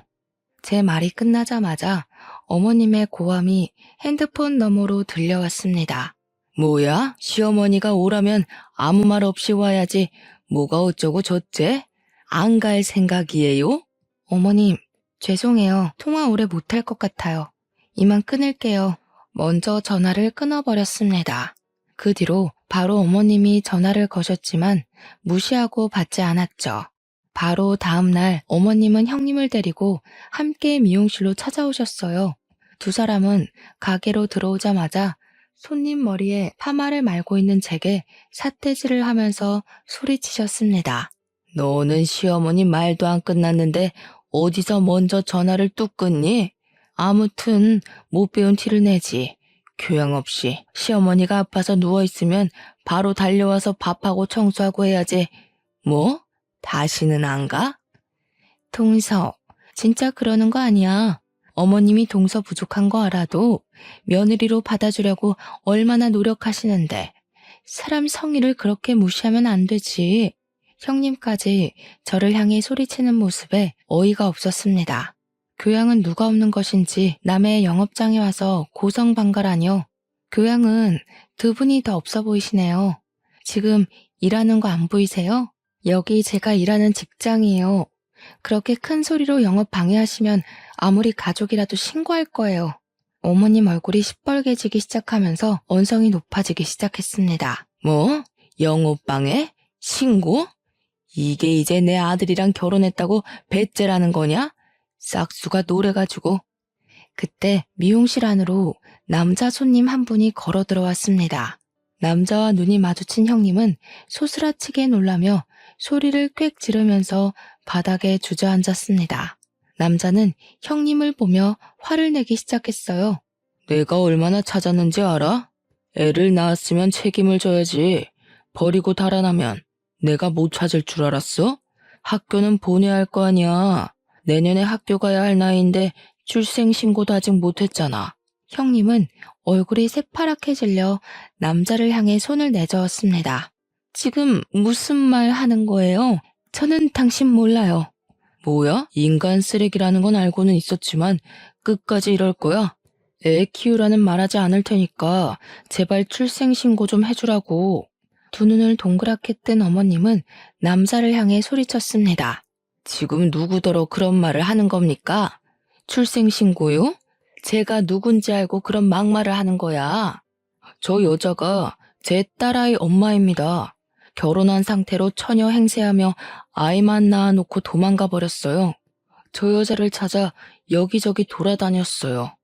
제 말이 끝나자마자 어머님의 고함이 핸드폰 너머로 들려왔습니다. 뭐야? 시어머니가 오라면 아무 말 없이 와야지. 뭐가 어쩌고 저째? 안 갈 생각이에요? 어머님, 죄송해요. 통화 오래 못할 것 같아요. 이만 끊을게요. 먼저 전화를 끊어버렸습니다. 그 뒤로 바로 어머님이 전화를 거셨지만 무시하고 받지 않았죠. 바로 다음 날 어머님은 형님을 데리고 함께 미용실로 찾아오셨어요. 두 사람은 가게로 들어오자마자 손님 머리에 파마를 말고 있는 제게 삿대질을 하면서 소리치셨습니다. 너는 시어머니 말도 안 끝났는데 어디서 먼저 전화를 뚝 끊니? 아무튼 못 배운 티를 내지. 교양 없이 시어머니가 아파서 누워있으면 바로 달려와서 밥하고 청소하고 해야지. 뭐? 다시는 안 가? 동서, 진짜 그러는 거 아니야. 어머님이 동서 부족한 거 알아도 며느리로 받아주려고 얼마나 노력하시는데 사람 성의를 그렇게 무시하면 안 되지. 형님까지 저를 향해 소리치는 모습에 어이가 없었습니다. 교양은 누가 없는 것인지 남의 영업장에 와서 고성방가라뇨. 교양은 두 분이 더 없어 보이시네요. 지금 일하는 거 안 보이세요? 여기 제가 일하는 직장이에요. 그렇게 큰 소리로 영업 방해하시면 아무리 가족이라도 신고할 거예요. 어머님 얼굴이 시뻘개지기 시작하면서 언성이 높아지기 시작했습니다. 뭐? 영업방해? 신고? 이게 이제 내 아들이랑 결혼했다고 배째라는 거냐? 싹수가 노래가지고. 그때 미용실 안으로 남자 손님 한 분이 걸어 들어왔습니다. 남자와 눈이 마주친 형님은 소스라치게 놀라며 소리를 꽥 지르면서 바닥에 주저앉았습니다. 남자는 형님을 보며 화를 내기 시작했어요. 내가 얼마나 찾았는지 알아? 애를 낳았으면 책임을 져야지. 버리고 달아나면 내가 못 찾을 줄 알았어? 학교는 보내야 할 거 아니야. 내년에 학교 가야 할 나이인데 출생신고도 아직 못했잖아. 형님은 얼굴이 새파랗게 질려 남자를 향해 손을 내저었습니다. 지금 무슨 말 하는 거예요? 저는 당신 몰라요. 뭐야? 인간 쓰레기라는 건 알고는 있었지만 끝까지 이럴 거야? 애 키우라는 말하지 않을 테니까 제발 출생신고 좀 해주라고. 두 눈을 동그랗게 뜬 어머님은 남자를 향해 소리쳤습니다. 지금 누구더러 그런 말을 하는 겁니까? 출생신고요? 제가 누군지 알고 그런 막말을 하는 거야. 저 여자가 제 딸아이 엄마입니다. 결혼한 상태로 처녀 행세하며 아이만 낳아놓고 도망가 버렸어요. 저 여자를 찾아 여기저기 돌아다녔어요.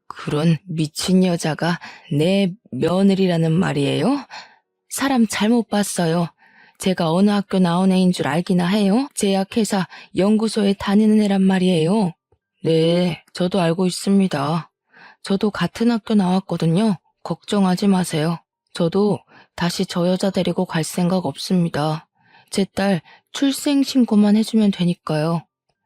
그런 미친 여자가 내 며느리라는 말이에요? 사람 잘못 봤어요. 제가 어느 학교 나온 애인 줄 알기나 해요? 제약회사 연구소에 다니는 애란 말이에요. 네, 저도 알고 있습니다. 저도 같은 학교 나왔거든요. 걱정하지 마세요. 저도 다시 저 여자 데리고 갈 생각 없습니다. 제 딸 출생신고만 해주면 되니까요.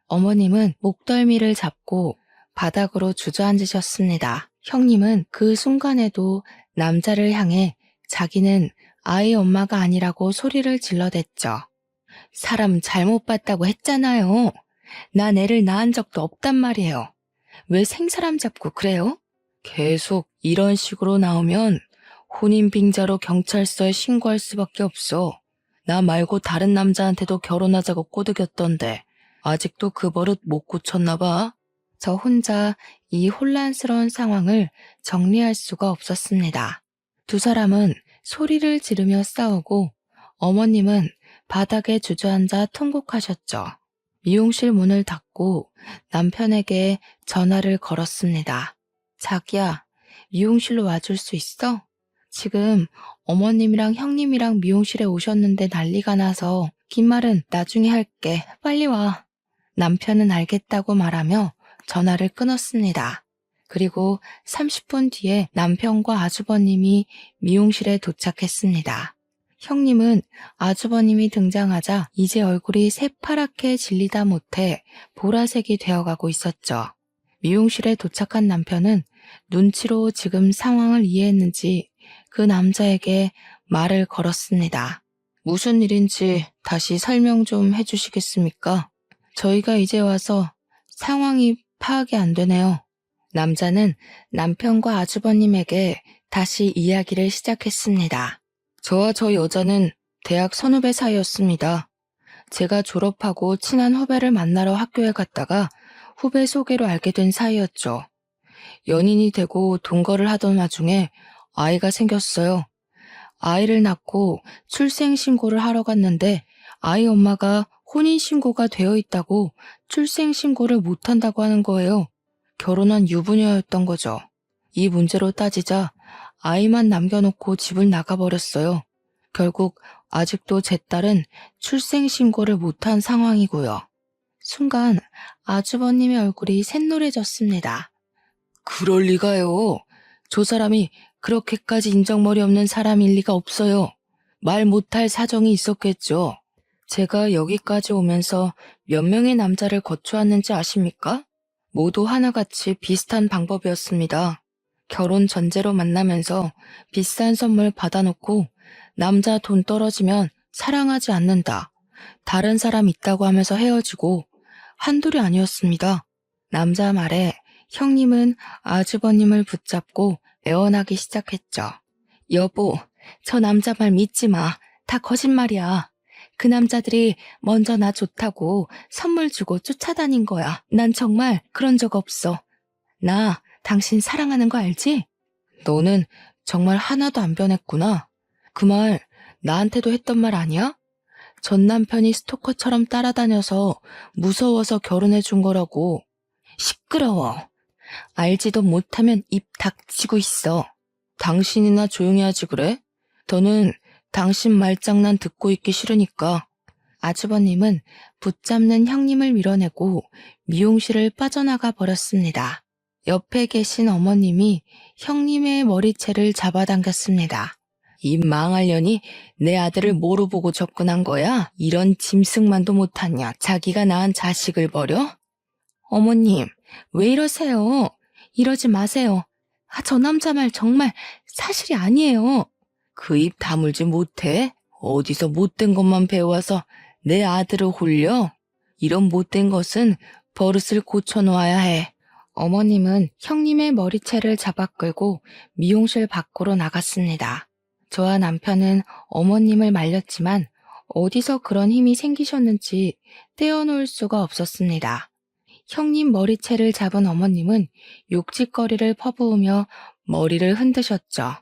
어머님은 목덜미를 잡고 바닥으로 주저앉으셨습니다. 형님은 그 순간에도 남자를 향해 자기는 아이 엄마가 아니라고 소리를 질러댔죠. 사람 잘못 봤다고 했잖아요. 난 애를 낳은 적도 없단 말이에요. 왜 생사람 잡고 그래요? 계속 이런 식으로 나오면 혼인빙자로 경찰서에 신고할 수밖에 없어. 나 말고 다른 남자한테도 결혼하자고 꼬드겼던데 아직도 그 버릇 못 고쳤나 봐. 저 혼자 이 혼란스러운 상황을 정리할 수가 없었습니다. 두 사람은 소리를 지르며 싸우고 어머님은 바닥에 주저앉아 통곡하셨죠. 미용실 문을 닫고 남편에게 전화를 걸었습니다. 자기야, 미용실로 와줄 수 있어? 지금 어머님이랑 형님이랑 미용실에 오셨는데 난리가 나서 긴 말은 나중에 할게. 빨리 와. 남편은 알겠다고 말하며 전화를 끊었습니다. 그리고 30분 뒤에 남편과 아주버님이 미용실에 도착했습니다. 형님은 아주버님이 등장하자 이제 얼굴이 새파랗게 질리다 못해 보라색이 되어가고 있었죠. 미용실에 도착한 남편은 눈치로 지금 상황을 이해했는지 그 남자에게 말을 걸었습니다. 무슨 일인지 다시 설명 좀 해주시겠습니까? 저희가 이제 와서 상황이 파악이 안 되네요. 남자는 남편과 아주버님에게 다시 이야기를 시작했습니다. 저와 저 여자는 대학 선후배 사이였습니다. 제가 졸업하고 친한 후배를 만나러 학교에 갔다가 후배 소개로 알게 된 사이였죠. 연인이 되고 동거를 하던 와중에 아이가 생겼어요. 아이를 낳고 출생신고를 하러 갔는데 아이 엄마가 혼인신고가 되어 있다고 출생신고를 못한다고 하는 거예요. 결혼한 유부녀였던 거죠. 이 문제로 따지자 아이만 남겨놓고 집을 나가버렸어요. 결국 아직도 제 딸은 출생신고를 못한 상황이고요. 순간 아주버님의 얼굴이 샛노래졌습니다. 그럴 리가요. 저 사람이 그렇게까지 인정머리 없는 사람일 리가 없어요. 말 못할 사정이 있었겠죠. 제가 여기까지 오면서 몇 명의 남자를 거쳐왔는지 아십니까? 모두 하나같이 비슷한 방법이었습니다. 결혼 전제로 만나면서 비싼 선물 받아놓고 남자 돈 떨어지면 사랑하지 않는다. 다른 사람 있다고 하면서 헤어지고 한둘이 아니었습니다. 남자 말에 형님은 아주버님을 붙잡고 애원하기 시작했죠. 여보, 저 남자 말 믿지 마. 다 거짓말이야. 그 남자들이 먼저 나 좋다고 선물 주고 쫓아다닌 거야. 난 정말 그런 적 없어. 나 당신 사랑하는 거 알지? 너는 정말 하나도 안 변했구나. 그 말 나한테도 했던 말 아니야? 전 남편이 스토커처럼 따라다녀서 무서워서 결혼해 준 거라고. 시끄러워. 알지도 못하면 입 닥치고 있어. 당신이나 조용히 하지 그래? 더는 당신 말장난 듣고 있기 싫으니까. 아주버님은 붙잡는 형님을 밀어내고 미용실을 빠져나가 버렸습니다. 옆에 계신 어머님이 형님의 머리채를 잡아당겼습니다. 이 망할년이 내 아들을 뭐로 보고 접근한 거야? 이런 짐승만도 못하냐? 자기가 낳은 자식을 버려? 어머님, 왜 이러세요? 이러지 마세요. 저 남자 말 정말 사실이 아니에요. 그 입 다물지 못해? 어디서 못된 것만 배워와서 내 아들을 홀려? 이런 못된 것은 버릇을 고쳐놓아야 해. 어머님은 형님의 머리채를 잡아 끌고 미용실 밖으로 나갔습니다. 저와 남편은 어머님을 말렸지만 어디서 그런 힘이 생기셨는지 떼어놓을 수가 없었습니다. 형님 머리채를 잡은 어머님은 욕짓거리를 퍼부으며 머리를 흔드셨죠.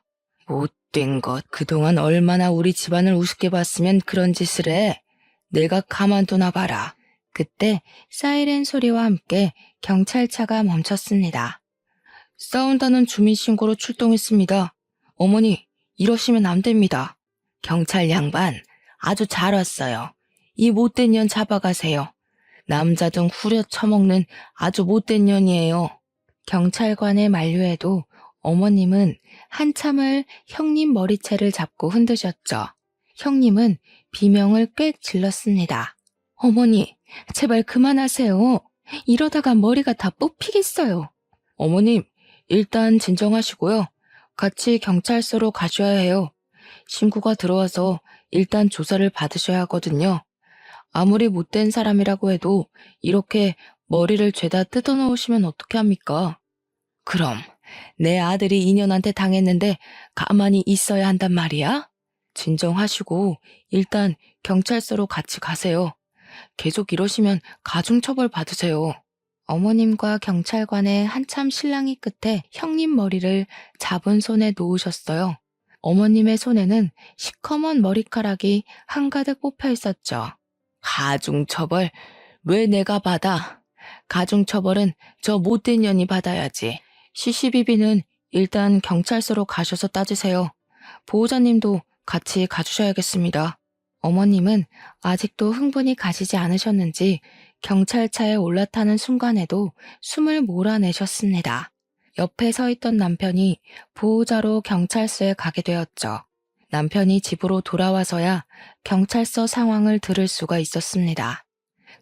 못된 것, 그동안 얼마나 우리 집안을 우습게 봤으면 그런 짓을 해. 내가 가만두나 봐라. 그때 사이렌 소리와 함께 경찰차가 멈췄습니다. 싸운다는 주민신고로 출동했습니다. 어머니, 이러시면 안 됩니다. 경찰 양반, 아주 잘 왔어요. 이 못된 년 잡아가세요. 남자 등 후려 처먹는 아주 못된 년이에요. 경찰관의 만류에도 어머님은 한참을 형님 머리채를 잡고 흔드셨죠. 형님은 비명을 꽥 질렀습니다. 어머니, 제발 그만하세요. 이러다가 머리가 다 뽑히겠어요. 어머님, 일단 진정하시고요. 같이 경찰서로 가셔야 해요. 신고가 들어와서 일단 조사를 받으셔야 하거든요. 아무리 못된 사람이라고 해도 이렇게 머리를 죄다 뜯어놓으시면 어떻게 합니까? 그럼 내 아들이 인연한테 당했는데 가만히 있어야 한단 말이야? 진정하시고 일단 경찰서로 같이 가세요. 계속 이러시면 가중처벌 받으세요. 어머님과 경찰관의 한참 실랑이 끝에 형님 머리를 잡은 손에 놓으셨어요. 어머님의 손에는 시커먼 머리카락이 한가득 뽑혀 있었죠. 가중처벌? 왜 내가 받아? 가중처벌은 저 못된 년이 받아야지. 시시비비는 일단 경찰서로 가셔서 따지세요. 보호자님도 같이 가주셔야겠습니다. 어머님은 아직도 흥분이 가시지 않으셨는지 경찰차에 올라타는 순간에도 숨을 몰아내셨습니다. 옆에 서 있던 남편이 보호자로 경찰서에 가게 되었죠. 남편이 집으로 돌아와서야 경찰서 상황을 들을 수가 있었습니다.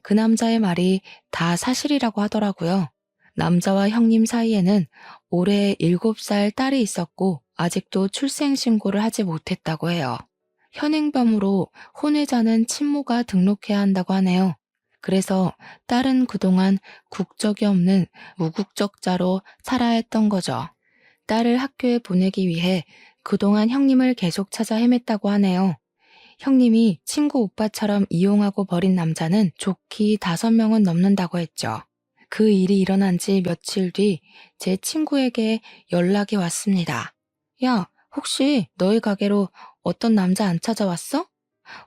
그 남자의 말이 다 사실이라고 하더라고요. 남자와 형님 사이에는 올해 7살 딸이 있었고 아직도 출생신고를 하지 못했다고 해요. 현행범으로 혼외자는 친모가 등록해야 한다고 하네요. 그래서 딸은 그동안 국적이 없는 무국적자로 살아야 했던 거죠. 딸을 학교에 보내기 위해 그동안 형님을 계속 찾아 헤맸다고 하네요. 형님이 친구 오빠처럼 이용하고 버린 남자는 좋기 5명은 넘는다고 했죠. 그 일이 일어난 지 며칠 뒤 제 친구에게 연락이 왔습니다. 야, 혹시 너희 가게로 어떤 남자 안 찾아왔어?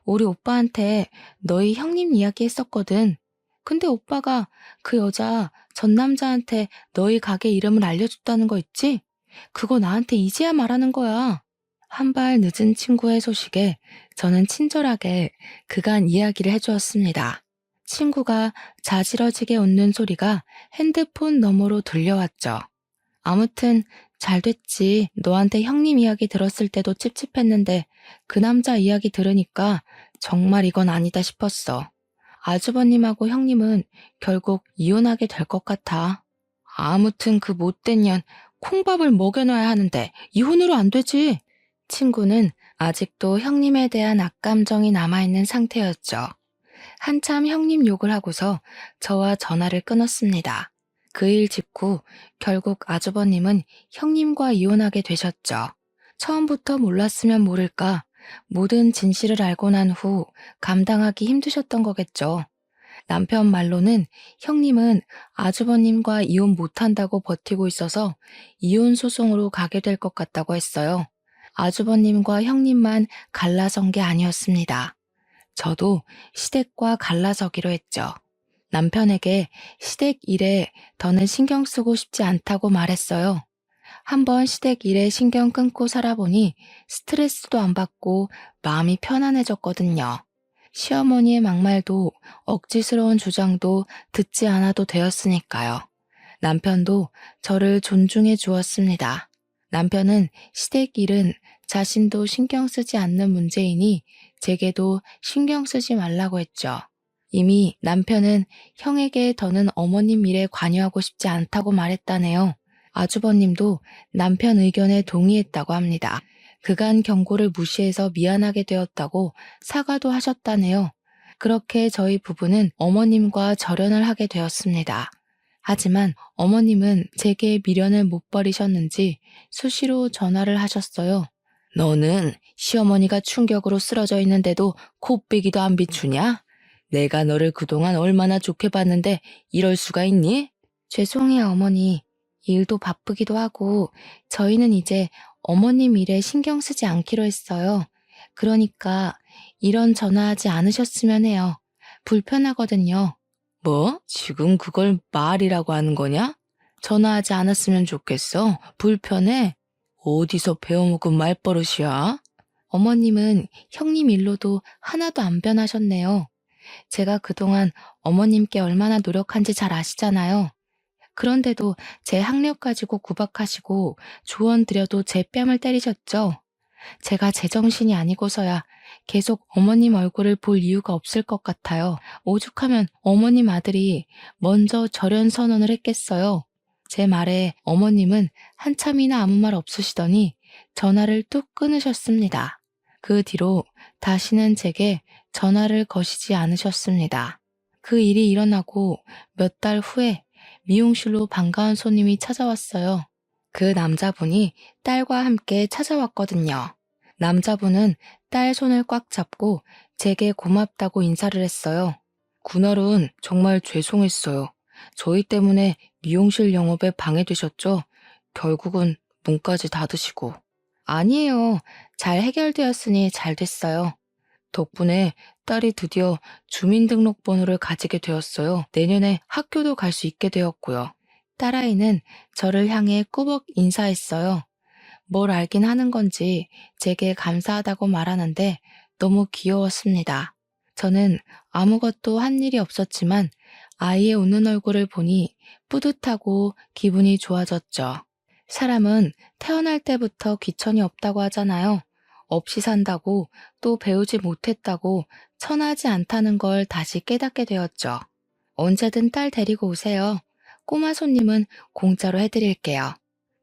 우리 오빠한테 너희 형님 이야기 했었거든. 근데 오빠가 그 여자 전 남자한테 너희 가게 이름을 알려줬다는 거 있지? 그거 나한테 이제야 말하는 거야. 한 발 늦은 친구의 소식에 저는 친절하게 그간 이야기를 해주었습니다. 친구가 자지러지게 웃는 소리가 핸드폰 너머로 들려왔죠. 아무튼 잘 됐지. 너한테 형님 이야기 들었을 때도 찝찝했는데 그 남자 이야기 들으니까 정말 이건 아니다 싶었어. 아주버님하고 형님은 결국 이혼하게 될 것 같아. 아무튼 그 못된 년 콩밥을 먹여놔야 하는데 이혼으로 안 되지. 친구는 아직도 형님에 대한 악감정이 남아있는 상태였죠. 한참 형님 욕을 하고서 저와 전화를 끊었습니다. 그 일 직후 결국 아주버님은 형님과 이혼하게 되셨죠. 처음부터 몰랐으면 모를까 모든 진실을 알고 난 후 감당하기 힘드셨던 거겠죠. 남편 말로는 형님은 아주버님과 이혼 못한다고 버티고 있어서 이혼 소송으로 가게 될 것 같다고 했어요. 아주버님과 형님만 갈라선 게 아니었습니다. 저도 시댁과 갈라서기로 했죠. 남편에게 시댁 일에 더는 신경 쓰고 싶지 않다고 말했어요. 한번 시댁 일에 신경 끊고 살아보니 스트레스도 안 받고 마음이 편안해졌거든요. 시어머니의 막말도 억지스러운 주장도 듣지 않아도 되었으니까요. 남편도 저를 존중해 주었습니다. 남편은 시댁 일은 자신도 신경 쓰지 않는 문제이니 제게도 신경 쓰지 말라고 했죠. 이미 남편은 형에게 더는 어머님 일에 관여하고 싶지 않다고 말했다네요. 아주버님도 남편 의견에 동의했다고 합니다. 그간 경고를 무시해서 미안하게 되었다고 사과도 하셨다네요. 그렇게 저희 부부는 어머님과 절연을 하게 되었습니다. 하지만 어머님은 제게 미련을 못 버리셨는지 수시로 전화를 하셨어요. 너는 시어머니가 충격으로 쓰러져 있는데도 코빼기도 안 비추냐? 내가 너를 그동안 얼마나 좋게 봤는데 이럴 수가 있니? 죄송해요, 어머니. 일도 바쁘기도 하고 저희는 이제 어머님 일에 신경 쓰지 않기로 했어요. 그러니까 이런 전화하지 않으셨으면 해요. 불편하거든요. 뭐? 지금 그걸 말이라고 하는 거냐? 전화하지 않았으면 좋겠어. 불편해? 어디서 배워먹은 말버릇이야? 어머님은 형님 일로도 하나도 안 변하셨네요. 제가 그동안 어머님께 얼마나 노력한지 잘 아시잖아요. 그런데도 제 학력 가지고 구박하시고 조언 드려도 제 뺨을 때리셨죠. 제가 제정신이 아니고서야 계속 어머님 얼굴을 볼 이유가 없을 것 같아요. 오죽하면 어머님 아들이 먼저 절연 선언을 했겠어요. 제 말에 어머님은 한참이나 아무 말 없으시더니 전화를 뚝 끊으셨습니다. 그 뒤로 다시는 제게 전화를 거시지 않으셨습니다. 그 일이 일어나고 몇 달 후에 미용실로 반가운 손님이 찾아왔어요. 그 남자분이 딸과 함께 찾아왔거든요. 남자분은 딸 손을 꽉 잡고 제게 고맙다고 인사를 했어요. 그날은 정말 죄송했어요. 저희 때문에 미용실 영업에 방해되셨죠? 결국은 문까지 닫으시고. 아니에요. 잘 해결되었으니 잘 됐어요. 덕분에 딸이 드디어 주민등록번호를 가지게 되었어요. 내년에 학교도 갈 수 있게 되었고요. 딸아이는 저를 향해 꾸벅 인사했어요. 뭘 알긴 하는 건지 제게 감사하다고 말하는데 너무 귀여웠습니다. 저는 아무것도 한 일이 없었지만 아이의 웃는 얼굴을 보니 뿌듯하고 기분이 좋아졌죠. 사람은 태어날 때부터 귀천이 없다고 하잖아요. 없이 산다고 또 배우지 못했다고 천하지 않다는 걸 다시 깨닫게 되었죠. 언제든 딸 데리고 오세요. 꼬마 손님은 공짜로 해드릴게요.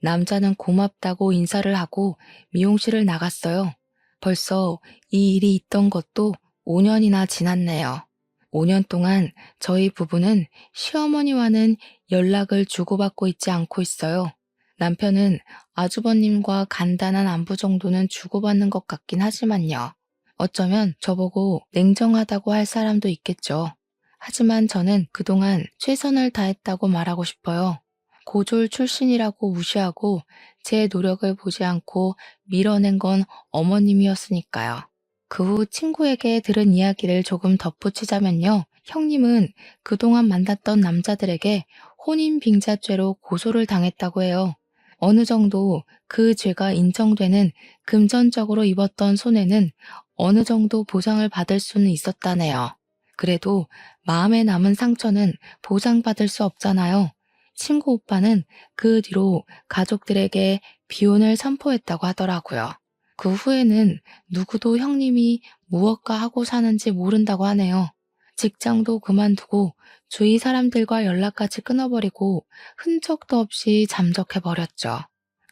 남자는 고맙다고 인사를 하고 미용실을 나갔어요. 벌써 이 일이 있던 것도 5년이나 지났네요. 5년 동안 저희 부부는 시어머니와는 연락을 주고받고 있지 않고 있어요. 남편은 아주버님과 간단한 안부 정도는 주고받는 것 같긴 하지만요. 어쩌면 저보고 냉정하다고 할 사람도 있겠죠. 하지만 저는 그동안 최선을 다했다고 말하고 싶어요. 고졸 출신이라고 무시하고 제 노력을 보지 않고 밀어낸 건 어머님이었으니까요. 그 후 친구에게 들은 이야기를 조금 덧붙이자면요. 형님은 그동안 만났던 남자들에게 혼인빙자죄로 고소를 당했다고 해요. 어느 정도 그 죄가 인정되는 금전적으로 입었던 손해는 어느 정도 보상을 받을 수는 있었다네요. 그래도 마음에 남은 상처는 보상받을 수 없잖아요. 친구 오빠는 그 뒤로 가족들에게 비혼을 선포했다고 하더라고요. 그 후에는 누구도 형님이 무엇가 하고 사는지 모른다고 하네요. 직장도 그만두고 주위 사람들과 연락까지 끊어버리고 흔적도 없이 잠적해버렸죠.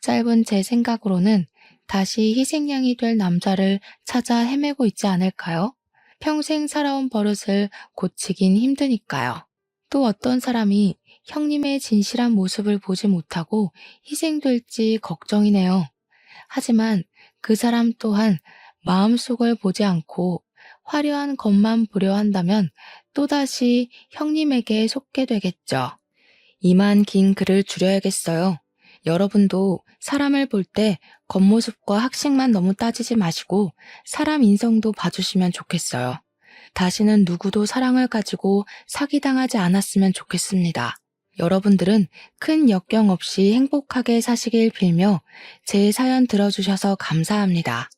짧은 제 생각으로는 다시 희생양이 될 남자를 찾아 헤매고 있지 않을까요? 평생 살아온 버릇을 고치긴 힘드니까요. 또 어떤 사람이 형님의 진실한 모습을 보지 못하고 희생될지 걱정이네요. 하지만 그 사람 또한 마음속을 보지 않고 화려한 것만 보려 한다면 또다시 형님에게 속게 되겠죠. 이만 긴 글을 줄여야겠어요. 여러분도 사람을 볼 때 겉모습과 학식만 너무 따지지 마시고 사람 인성도 봐주시면 좋겠어요. 다시는 누구도 사랑을 가지고 사기당하지 않았으면 좋겠습니다. 여러분들은 큰 역경 없이 행복하게 사시길 빌며 제 사연 들어주셔서 감사합니다.